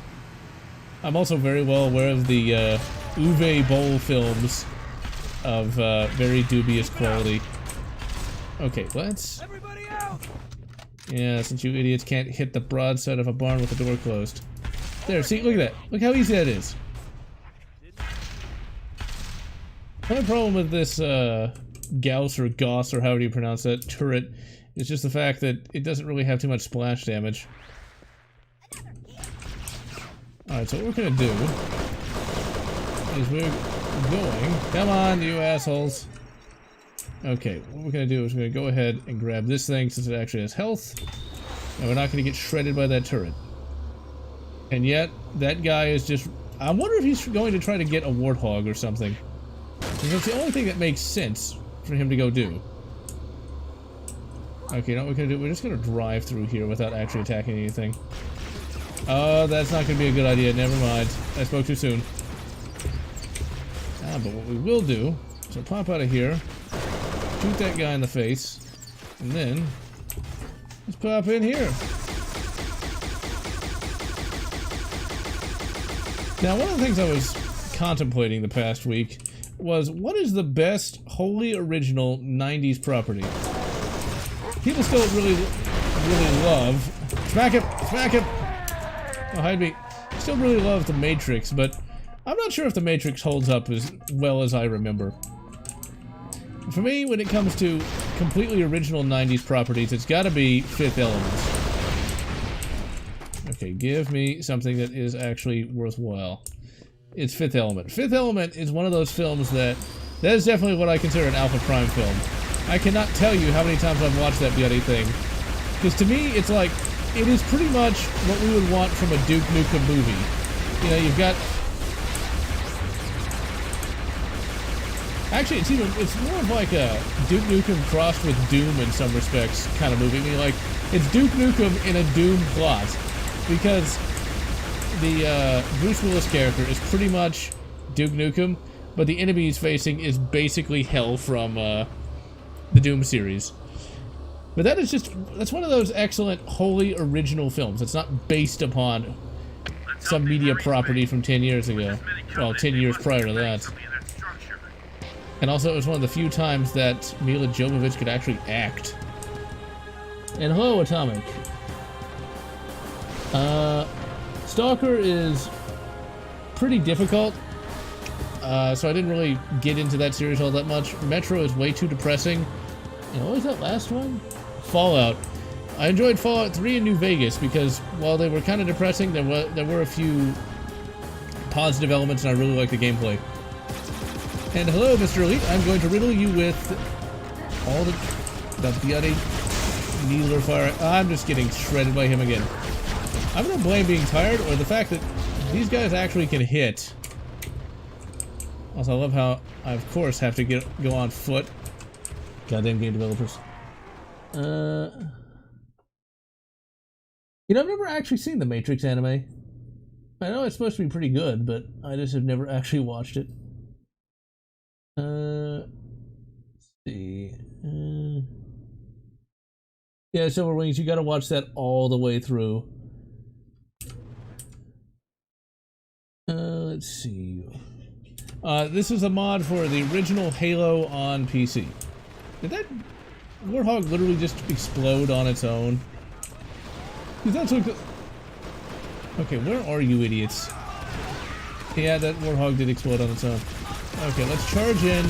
I'm also very well aware of the Uwe Boll films of very dubious quality. Okay, let's... Everybody out! Yeah, since you idiots can't hit the broadside of a barn with the door closed. There, see, look at that. Look how easy that is. My problem with this Gauss or Gauss or however you pronounce that turret is just the fact that it doesn't really have too much splash damage. Alright, so what we're gonna do is we're going... Come on, you assholes! Okay, what we're gonna do is we're gonna go ahead and grab this thing since it actually has health, and we're not gonna get shredded by that turret. And yet, that guy is just... I wonder if he's going to try to get a warthog or something. Because that's the only thing that makes sense for him to go do. Okay, you know what we're gonna do? We're just gonna drive through here without actually attacking anything. Oh, that's not gonna be a good idea. Never mind. I spoke too soon. But what we will do is we'll pop out of here, shoot that guy in the face, and then let's pop in here. Now, one of the things I was contemplating the past week was, what is the best wholly original 90s property? People still really love... Smack him! Smack him! Oh, hide me. Still really love The Matrix, but I'm not sure if The Matrix holds up as well as I remember. For me, when it comes to completely original 90s properties, it's gotta be Fifth Element. Okay, give me something that is actually worthwhile. It's Fifth Element. Fifth Element is one of those films that is definitely what I consider an Alpha Prime film. I cannot tell you how many times I've watched that bloody thing. Because to me, it's like, it is pretty much what we would want from a Duke Nukem movie. You know, you've got... Actually, it's more of like a Duke Nukem crossed with Doom in some respects kind of movie. I mean, like, it's Duke Nukem in a Doom plot. Because the Bruce Willis character is pretty much Duke Nukem, but the enemy he's facing is basically hell from the Doom series. But that's one of those excellent, wholly original films. It's not based upon some media property from 10 years ago. Well, 10 years prior to that. And also, it was one of the few times that Mila Jovovich could actually act. And hello, Atomic. Stalker is pretty difficult, so I didn't really get into that series all that much. Metro is way too depressing. And what was that last one? Fallout. I enjoyed Fallout 3 in New Vegas because while they were kind of depressing, there were a few positive elements, and I really liked the gameplay. And hello, Mr. Elite. I'm going to riddle you with all the bloody needler fire. I'm just getting shredded by him again. I'm gonna blame being tired or the fact that these guys actually can hit. Also, I love how I, of course, have to go on foot. Goddamn game developers. You know, I've never actually seen the Matrix anime. I know it's supposed to be pretty good, but I just have never actually watched it. Let's see. Yeah, Silver Wings, you gotta watch that all the way through. Let's see. This is a mod for the original Halo on PC. Did that Warthog literally just explode on its own? That's what... Okay, where are you idiots? Yeah, that Warthog did explode on its own. Okay, let's charge in.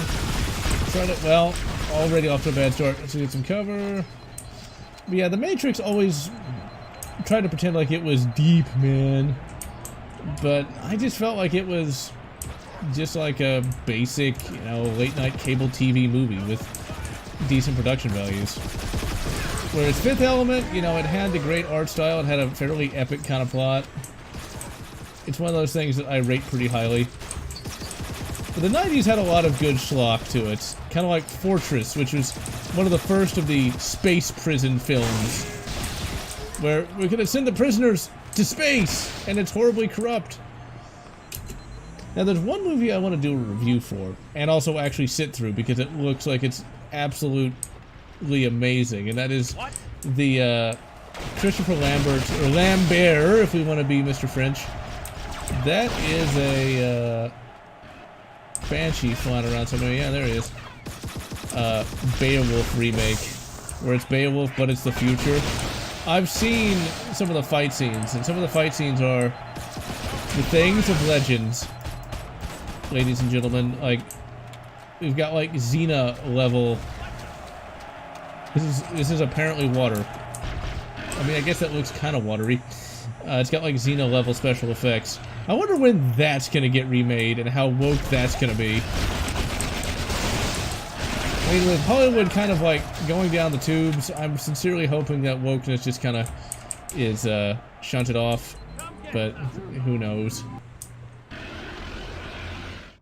Try to... Well, already off to a bad start. Let's get some cover. But yeah, the Matrix always tried to pretend like it was deep, man. But I just felt like it was just like a basic, you know, late-night cable TV movie with decent production values. Whereas Fifth Element, you know, it had the great art style, it had a fairly epic kind of plot. It's one of those things that I rate pretty highly. But the 90s had a lot of good schlock to it. Kind of like Fortress, which was one of the first of the space prison films. Where we're gonna send the prisoners to space, and it's horribly corrupt. Now, there's one movie I want to do a review for, and also actually sit through, because it looks like it's absolutely amazing, and that is the Christopher Lambert, or Lambert, if we want to be Mr. French. That is a Banshee flying around somewhere. Yeah, there he is. Beowulf remake, where it's Beowulf, but it's the future. I've seen some of the fight scenes, and some of the fight scenes are the things of legends, ladies and gentlemen. Like, we've got like Xena level. This is apparently water. I mean, I guess that looks kind of watery. It's got like Xena level special effects. I wonder when that's gonna get remade and how woke that's gonna be. I mean, with Hollywood kind of like going down the tubes, I'm sincerely hoping that wokeness just kind of is shunted off, but who knows.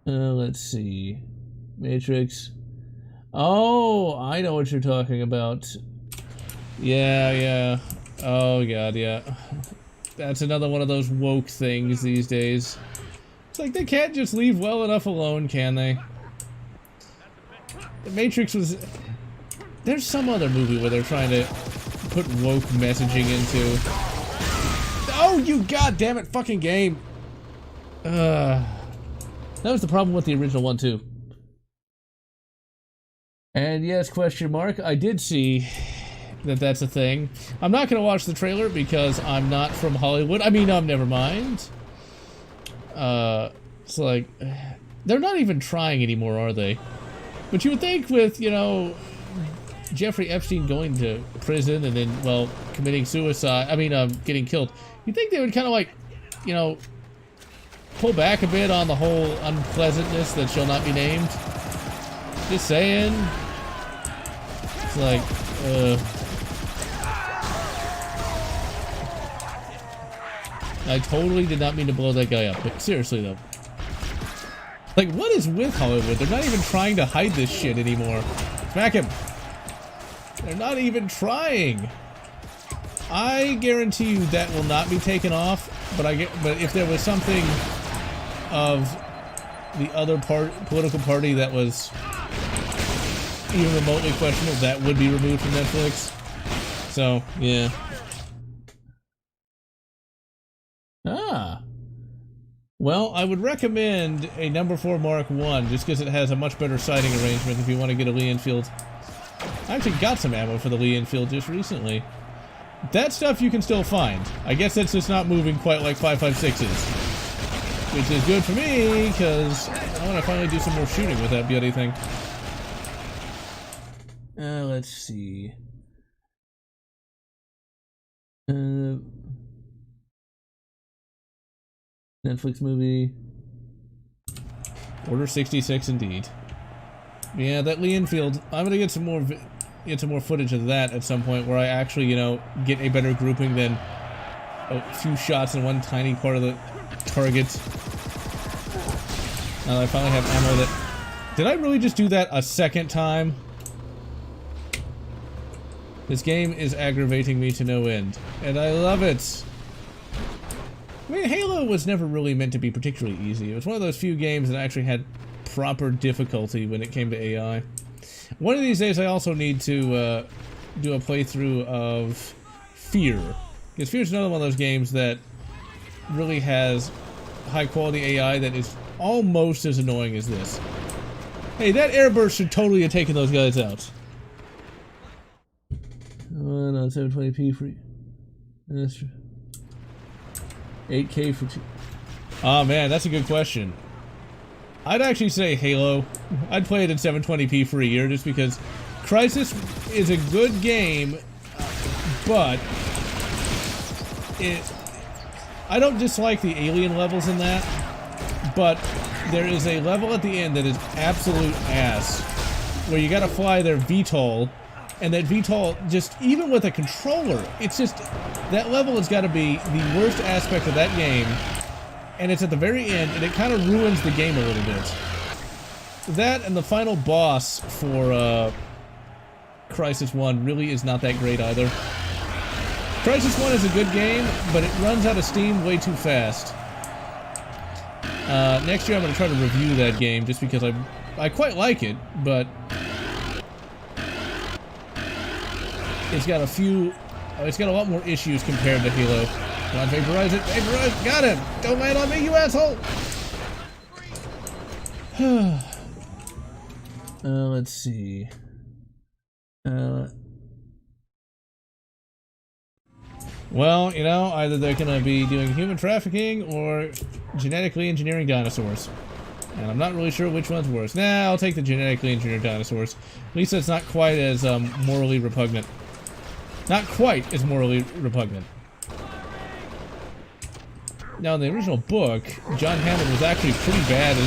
Let's see. Matrix. Oh, I know what you're talking about. Yeah. Oh god, yeah. That's another one of those woke things these days. It's like they can't just leave well enough alone, can they? The Matrix was... There's some other movie where they're trying to put woke messaging into... Oh, you goddammit fucking game! That was the problem with the original one, too. And yes, question mark, I did see that that's a thing. I'm not gonna watch the trailer because I'm not from Hollywood. I mean, never mind. It's like... They're not even trying anymore, are they? But you would think with, you know, Jeffrey Epstein going to prison and then, well, committing suicide, I mean, getting killed, you'd think they would kind of like, you know, pull back a bit on the whole unpleasantness that shall not be named. Just saying. It's like, I totally did not mean to blow that guy up, but seriously though. Like, what is with Hollywood? They're not even trying to hide this shit anymore. Smack him! They're not even trying! I guarantee you that will not be taken off, but if there was something of the other political party that was even remotely questionable, that would be removed from Netflix. So, yeah. Ah. Well, I would recommend a number 4 Mark I, just because it has a much better sighting arrangement if you want to get a Lee Enfield. I actually got some ammo for the Lee Enfield just recently. That stuff you can still find. I guess that's just not moving quite like 5.56s. Which is good for me, because I want to finally do some more shooting with that bloody thing. Let's see. Netflix movie. Order 66 indeed. Yeah, that Lee Enfield. I'm gonna get some more footage of that at some point where I actually, you know, get a better grouping than a few shots in one tiny part of the target. Now that I finally have ammo that... Did I really just do that a second time? This game is aggravating me to no end, and I love it. I mean, Halo was never really meant to be particularly easy. It was one of those few games that actually had proper difficulty when it came to AI. One of these days, I also need to do a playthrough of Fear. Because Fear is another one of those games that really has high-quality AI that is almost as annoying as this. Hey, that airburst should totally have taken those guys out. Oh, no, 720p free. That's true. 8K for 2. Oh man, that's a good question. I'd actually say Halo. I'd play it in 720p for a year just because Crysis is a good game, but I don't dislike the alien levels in that, but there is a level at the end that is absolute ass, where you gotta fly their VTOL, and that VTOL, just even with a controller, it's just, that level has got to be the worst aspect of that game, and it's at the very end, and it kind of ruins the game a little bit. That and the final boss for Crysis 1 really is not that great either. Crysis 1 is a good game, but it runs out of steam way too fast. Next year I'm going to try to review that game just because I quite like it, but it's got a lot more issues compared to Halo. Come on, vaporize it, vaporize, got him! Don't land on me, you asshole! Let's see. Well, you know, either they're gonna be doing human trafficking or genetically engineering dinosaurs. And I'm not really sure which one's worse. Nah, I'll take the genetically engineered dinosaurs. At least it's not quite as morally repugnant. Not quite as morally repugnant. Now, in the original book, John Hammond was actually pretty bad.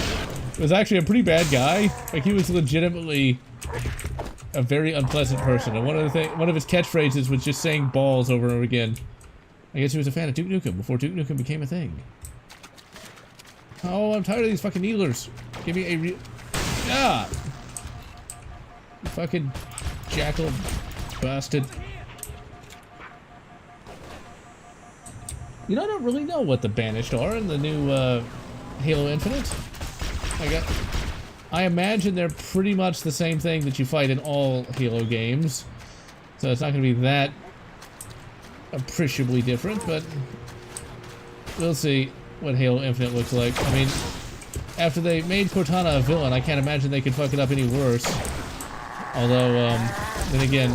Was actually a pretty bad guy. Like, he was legitimately a very unpleasant person. And one of his catchphrases was just saying balls over and over again. I guess he was a fan of Duke Nukem before Duke Nukem became a thing. Oh, I'm tired of these fucking needlers. Give me a real... Ah! You fucking jackal bastard. You know, I don't really know what the Banished are in the new Halo Infinite. I imagine they're pretty much the same thing that you fight in all Halo games. So it's not going to be that appreciably different, but we'll see what Halo Infinite looks like. I mean, after they made Cortana a villain, I can't imagine they could fuck it up any worse. Although, then again,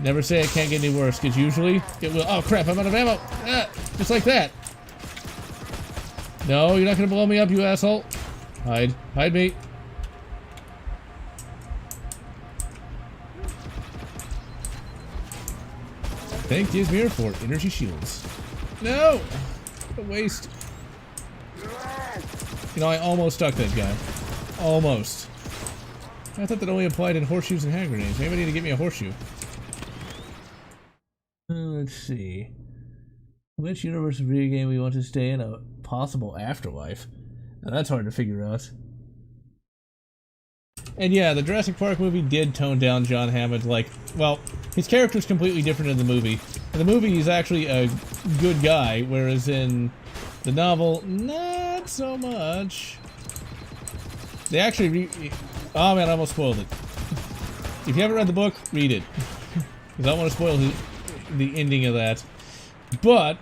never say it can't get any worse, because usually it will. Oh crap, I'm out of ammo! Ah, just like that. No, you're not gonna blow me up, you asshole. Hide. Hide me. Thank Dismere for energy shields. No! A waste. You know, I almost stuck that guy. Almost. I thought that only applied in horseshoes and hand grenades. Maybe I need to get me a horseshoe. Let's see. Which universe of video game we want to stay in a possible afterlife? Now that's hard to figure out. And yeah, the Jurassic Park movie did tone down John Hammond. Like, well, his character's completely different in the movie. In the movie, he's actually a good guy, whereas in the novel, not so much. They actually oh man, I almost spoiled it. If you haven't read the book, read it. Because I don't want to spoil the ending of that. But,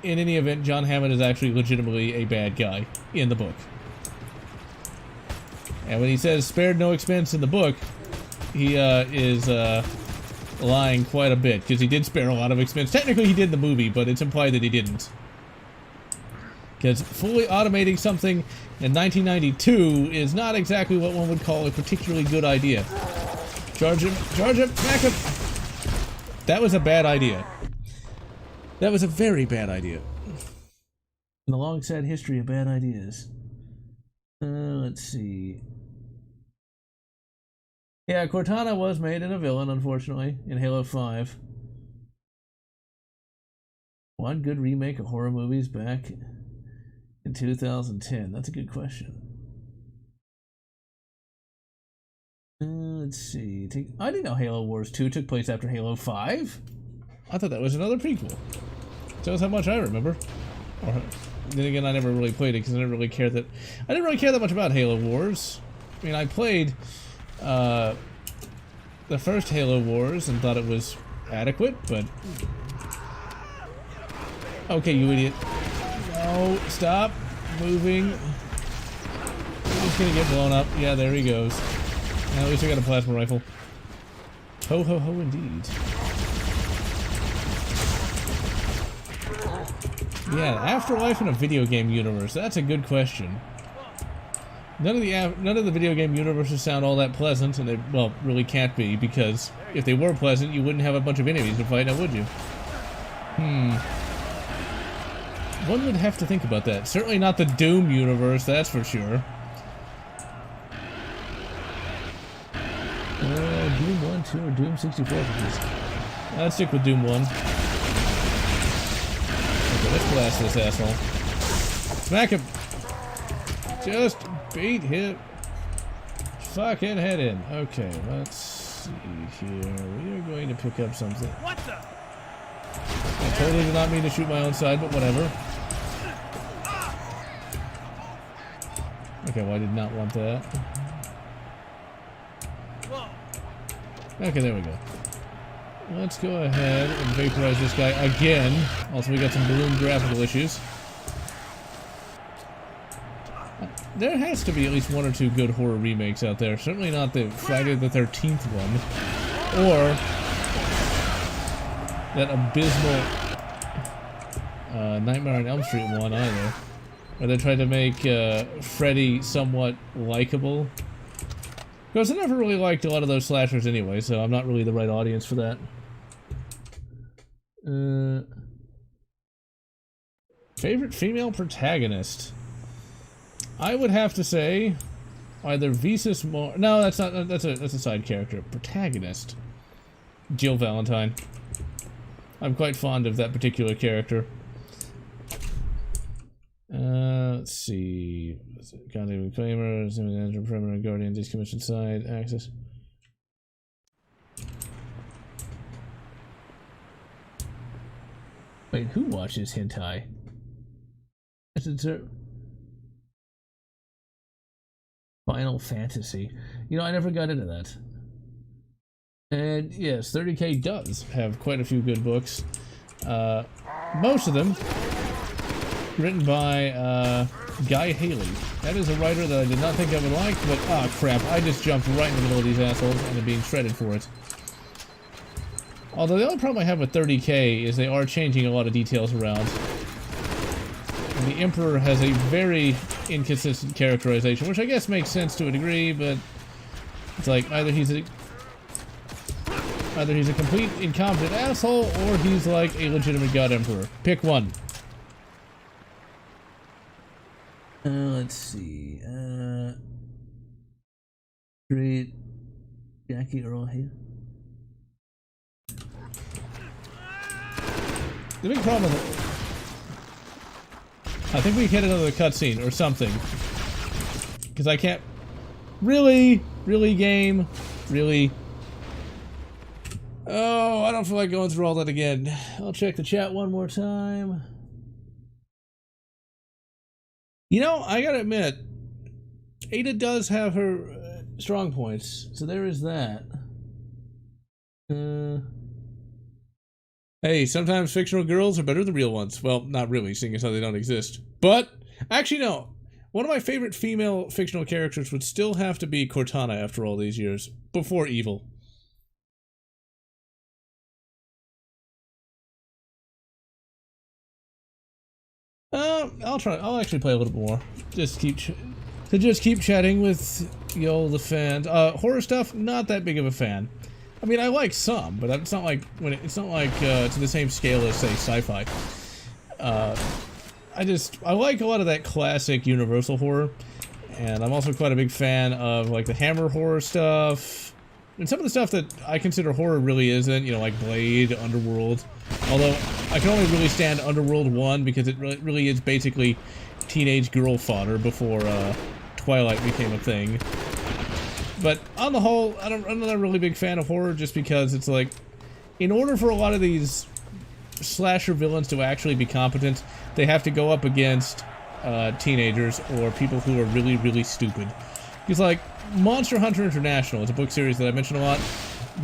in any event, John Hammond is actually legitimately a bad guy in the book. And when he says spared no expense in the book, he is lying quite a bit, because he did spare a lot of expense. Technically he did in the movie, but it's implied that he didn't. Because fully automating something in 1992 is not exactly what one would call a particularly good idea. Charge him, smack him! That was a bad idea. That was a very bad idea. In the long sad history of bad ideas. Let's see. Yeah, Cortana was made in a villain, unfortunately, in Halo 5. One good remake of horror movies back in 2010. That's a good question. Let's see. I didn't know Halo Wars 2 took place after Halo 5. I thought that was another prequel. Shows how much I remember. Or, then again, I never really played it because I didn't really care that much about Halo Wars. I mean, I played the first Halo Wars and thought it was adequate, but okay, you idiot. No, stop moving. He's gonna get blown up. Yeah, there he goes. Now, at least I got a plasma rifle. Ho ho ho indeed. Yeah, afterlife in a video game universe. That's a good question. None of the video game universes sound all that pleasant, and they, well, really can't be, because if they were pleasant, you wouldn't have a bunch of enemies to fight, now would you? One would have to think about that. Certainly not the Doom universe, that's for sure. Doom 1, 2, or Doom 64. I'd stick with Doom 1. Okay, let's blast this asshole. Smack him! Just beat him fucking head in. Okay, let's see here. We are going to pick up something. What the? I totally did not mean to shoot my own side, but whatever. Okay, well I did not want that. Okay, there we go. Let's go ahead and vaporize this guy again. Also, we got some balloon graphical issues. There has to be at least 1 or 2 good horror remakes out there. Certainly not the Friday the 13th one. Or that abysmal Nightmare on Elm Street one either. Where they tried to make Freddy somewhat likable. Because I never really liked a lot of those slashers anyway, so I'm not really the right audience for that. Favorite female protagonist? I would have to say either Visas Mor— no, that's not. That's a side character. Protagonist. Jill Valentine. I'm quite fond of that particular character. Let's see. Goddamn Claimer, Perimeter, Guardian, Decommissioned Side, Access. Wait, who watches hentai? Final Fantasy. You know, I never got into that. And yes, 30K does have quite a few good books. Most of them written by Guy Haley. That is a writer that I did not think I would like, but ah crap, I just jumped right in the middle of these assholes and I'm being shredded for it. Although the only problem I have with 30K is they are changing a lot of details around. And the Emperor has a very inconsistent characterization, which I guess makes sense to a degree, but it's like either he's a complete incompetent asshole or he's like a legitimate god emperor. Pick one. Let's see. Great Jackie Earl here. The big problem with it, I think we hit another cutscene or something. Because I can't... Really? Really, game? Really? Oh, I don't feel like going through all that again. I'll check the chat one more time. You know, I gotta admit, Ada does have her strong points, so there is that. Hey, sometimes fictional girls are better than real ones. Well, not really, seeing as how they don't exist. But, actually no. One of my favorite female fictional characters would still have to be Cortana after all these years. Before Evil. I'll actually play a little bit more. Just keep chatting with y'all the fans. Horror stuff, not that big of a fan. I mean, I like some, but it's not like to the same scale as say sci-fi. I like a lot of that classic Universal horror, and I'm also quite a big fan of like the Hammer horror stuff, and some of the stuff that I consider horror really isn't. You know, like Blade, Underworld. Although I can only really stand Underworld 1 because it really is basically teenage girl fodder before Twilight became a thing. But on the whole, I'm not a really big fan of horror just because it's like, in order for a lot of these slasher villains to actually be competent, they have to go up against teenagers or people who are really, really stupid. Because like, Monster Hunter International is a book series that I mention a lot.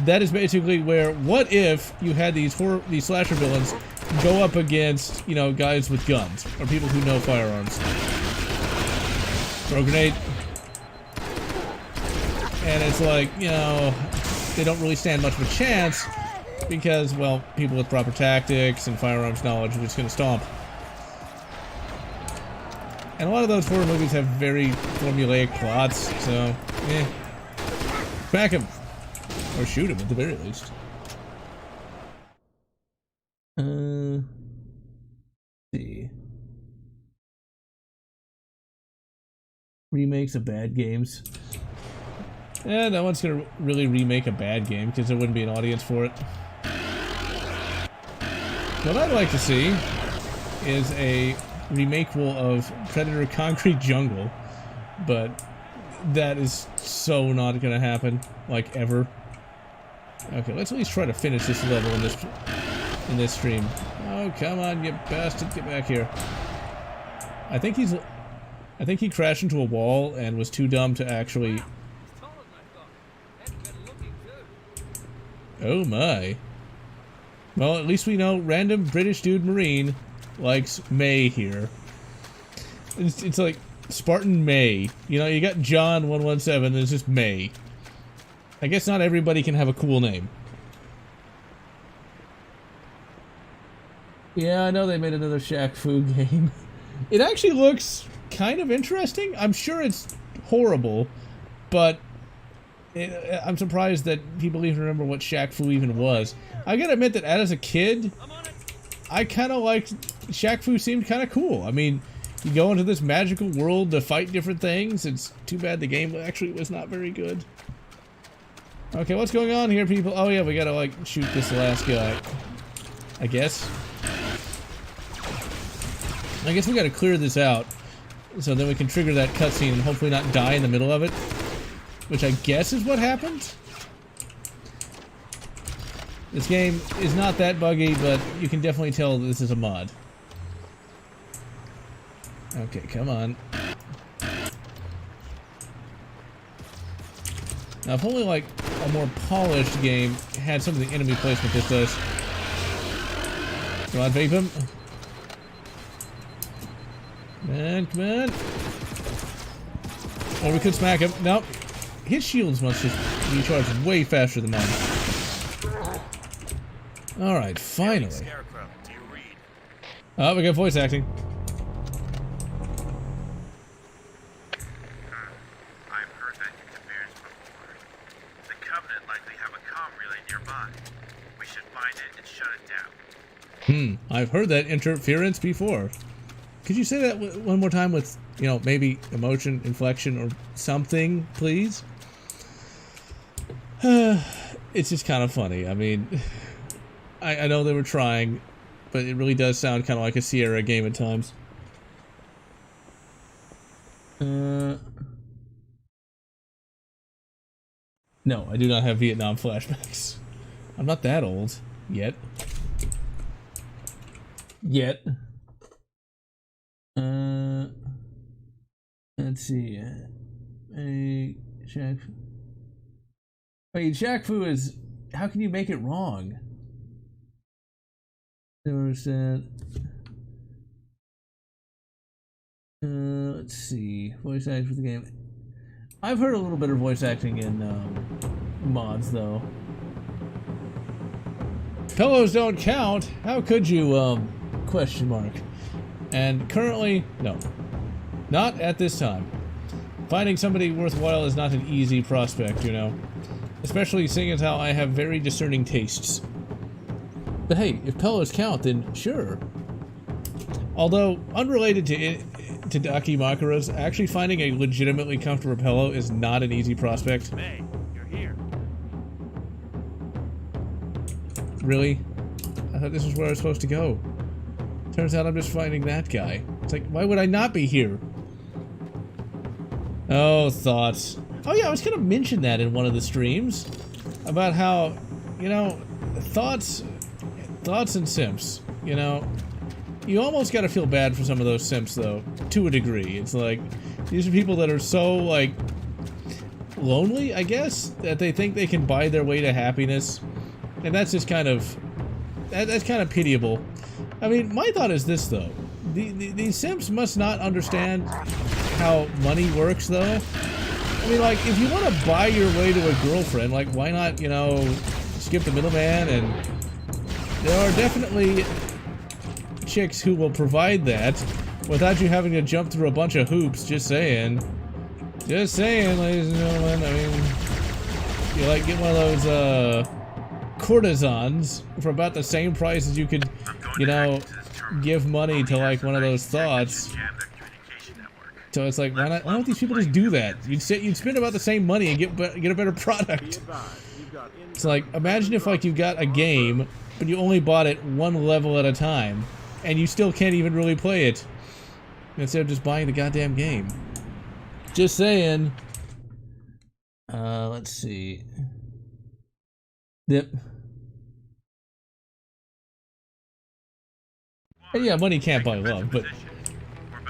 That is basically where, what if you had these slasher villains go up against, you know, guys with guns, or people who know firearms. Throw a grenade. And it's like, you know, they don't really stand much of a chance, because, well, people with proper tactics and firearms knowledge are just gonna stomp. And a lot of those horror movies have very formulaic plots, so, eh. Back him. Or shoot him, at the very least. Let's see. Remakes of bad games. Yeah, no one's gonna really remake a bad game, because there wouldn't be an audience for it. What I'd like to see is a remake-able of Predator Concrete Jungle, but that is so not gonna happen, like, ever. Okay, let's at least try to finish this level in this stream. Oh, come on, you bastard, get back here. I think I think he crashed into a wall and was too dumb to actually... Oh my. Well, at least we know random British dude Marine likes May here. It's like Spartan May. You know, you got John 117, there's just May. I guess not everybody can have a cool name. Yeah, I know they made another Shaq Fu game. It actually looks kind of interesting. I'm sure it's horrible, but I'm surprised that people even remember what Shaq Fu even was. I gotta admit that as a kid, I kind of liked... Shaq Fu seemed kind of cool. I mean, you go into this magical world to fight different things. It's too bad the game actually was not very good. Okay, what's going on here, people? Oh yeah, we gotta, like, shoot this last guy. I guess. I guess we gotta clear this out, so then we can trigger that cutscene and hopefully not die in the middle of it. Which I guess is what happened? This game is not that buggy, but you can definitely tell that this is a mod. Okay, come on. Now, if only, like, a more polished game had some of the enemy placement this does. Come on, vape him. Come on. Or we could smack him. Nope. His shields must just recharge way faster than mine. Alright, finally. Oh, we got voice acting. I've heard that interference before. The Covenant likely have a comm relay nearby. We should find it and shut it down. I've heard that interference before. Could you say that one more time with, you know, maybe emotion, inflection, or something, please? It's just kind of funny. I mean, I know they were trying, but it really does sound kind of like a Sierra game at times. No, I do not have Vietnam flashbacks. I'm not that old. Yet. Let's see. Shaq. Wait, Shaq Fu is... How can you make it wrong? There was let's see. Voice acting for the game. I've heard a little bit of voice acting in mods, though. Pillows don't count. How could you, question mark. And currently, no. Not at this time. Finding somebody worthwhile is not an easy prospect, you know. Especially seeing as how I have very discerning tastes. But hey, if pillows count, then sure. Although, unrelated to Dakimakura's, actually finding a legitimately comfortable pillow is not an easy prospect. May, you're here. Really? I thought this was where I was supposed to go. Turns out I'm just finding that guy. It's like, why would I not be here? Oh, thoughts. Oh yeah, I was gonna mention that in one of the streams. About how, you know, thoughts and simps, you know. You almost gotta feel bad for some of those simps, though, to a degree. It's like, these are people that are so, like, lonely, I guess, that they think they can buy their way to happiness. And that's just kind of, that's kind of pitiable. I mean, my thought is this, though. These simps must not understand how money works, though. I mean, like, if you want to buy your way to a girlfriend, like, why not, you know, skip the middleman? And there are definitely chicks who will provide that without you having to jump through a bunch of hoops, just saying. Just saying, ladies and gentlemen. I mean, you, like, get one of those, courtesans for about the same price as you could, you know, give money to, like, one of those thoughts. So it's like, why don't these people just do that? You'd spend about the same money and get a better product. It's like, imagine if, like, you got a game, but you only bought it one level at a time, and you still can't even really play it, instead of just buying the goddamn game. Just saying. Let's see. Yep. And yeah, money can't buy love, but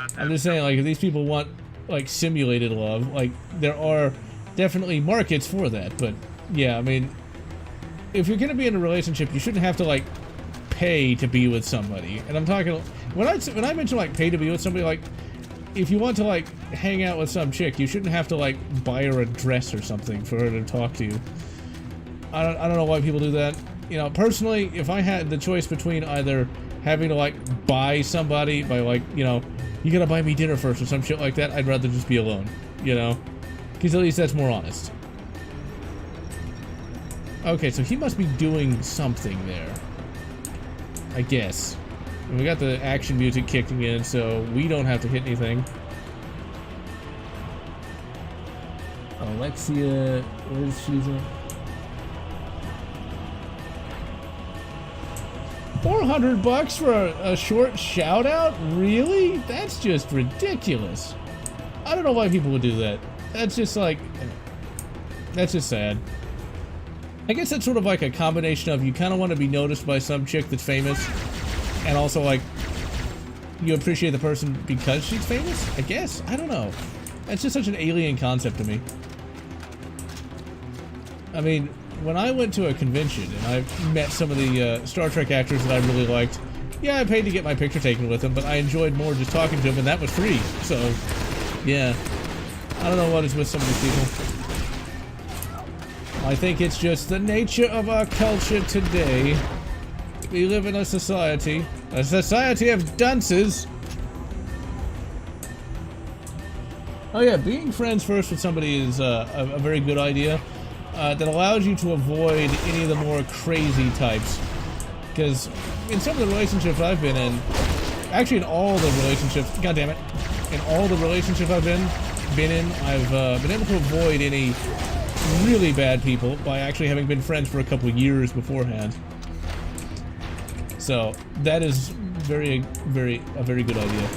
about that. I'm just saying, like, if these people want, like, simulated love, like, there are definitely markets for that, but, yeah, I mean, if you're gonna be in a relationship, you shouldn't have to, like, pay to be with somebody. And I'm talking, when I mention, like, pay to be with somebody, like, if you want to, like, hang out with some chick, you shouldn't have to, like, buy her a dress or something for her to talk to you. I don't know why people do that. You know, personally, if I had the choice between either having to, like, buy somebody by, like, you know, you gotta buy me dinner first or some shit like that, I'd rather just be alone, you know? Because at least that's more honest. Okay, so he must be doing something there. I guess. And we got the action music kicking in, so we don't have to hit anything. Alexia, where is she at? 400 bucks for a short shout out? Really? That's just ridiculous. I don't know why people would do that. That's just like, that's just sad. I guess that's sort of like a combination of you kind of want to be noticed by some chick that's famous, and also like you appreciate the person because she's famous? I guess? I don't know. That's just such an alien concept to me. I mean, when I went to a convention and I met some of the Star Trek actors that I really liked, yeah, I paid to get my picture taken with them, but I enjoyed more just talking to them, and that was free. So, yeah. I don't know what is with some of these people. I think it's just the nature of our culture today. We live in a society of dunces. Oh yeah, being friends first with somebody is a very good idea. That allows you to avoid any of the more crazy types. Because in some of the relationships I've been in, actually in all the relationships, god damn it, in all the relationships I've been in, I've been able to avoid any really bad people by actually having been friends for a couple of years beforehand. So that is a very good idea.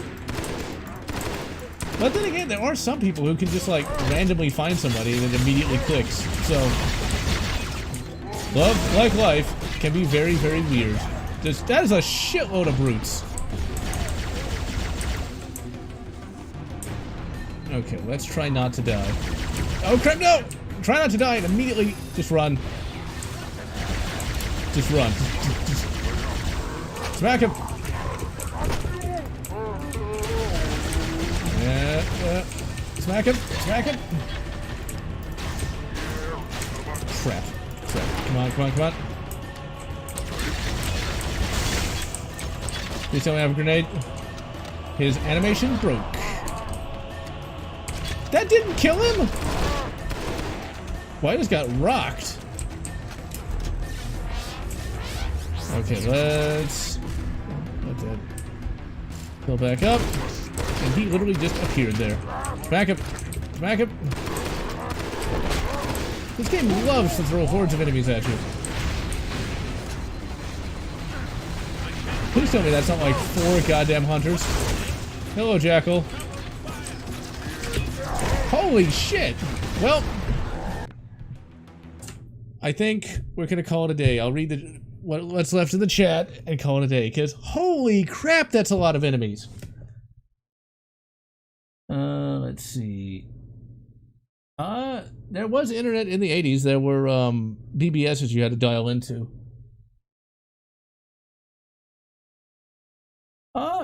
But then again, there are some people who can just like randomly find somebody and it immediately clicks. So love, like life, can be very weird. That is a shitload of brutes. Okay, let's try not to die. Oh crap, no! Try not to die and immediately just run. Just run. Just smack him. Smack him. Smack him. Crap. Come on. Please tell me I have a grenade. His animation broke. That didn't kill him? Well, I just got rocked. Okay, let's let that fill back up. And he literally just appeared there. Smack him. Smack him. This game loves to throw hordes of enemies at you. Please tell me that's not like 4 goddamn hunters. Hello, Jackal. Holy shit! Well, I think we're gonna call it a day. I'll read what's left in the chat and call it a day, because holy crap, that's a lot of enemies. Let's see. There was internet in the 80s. There were BBSs you had to dial into.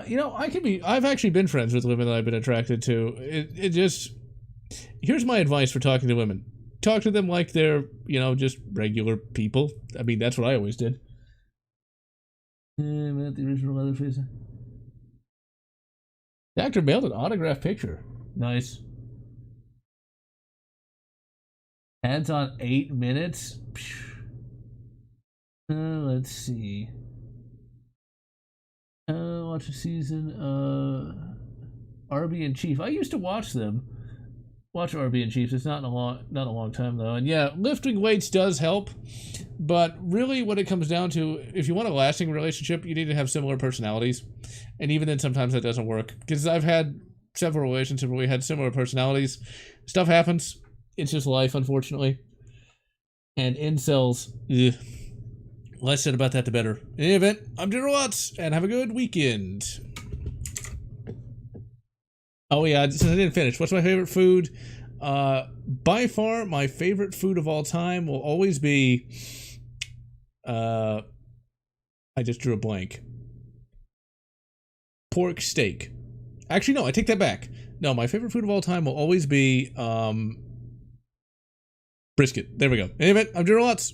You know, I've actually been friends with women that I've been attracted to. It just, here's my advice for talking to women. Talk to them like they're, you know, just regular people. I mean, that's what I always did. The original Leatherface. The actor mailed an autographed picture. Nice. Ads on 8 minutes. Let's see. Watch a season. RB and Chief. I used to watch them. Watch RB and Chiefs. It's not a long time though. And yeah, lifting weights does help, but really, what it comes down to, if you want a lasting relationship, you need to have similar personalities. And even then, sometimes that doesn't work. Because I've had several relationships where we had similar personalities. Stuff happens. It's just life, unfortunately. And incels, ugh. Less said about that, the better. In any event, I'm General Lotz, and have a good weekend. Oh yeah, since I didn't finish, what's my favorite food? By far, my favorite food of all time will always be, I just drew a blank. Pork steak. Actually, no, I take that back. No, my favorite food of all time will always be, brisket. There we go. Anyway, I'm Drew Lotz.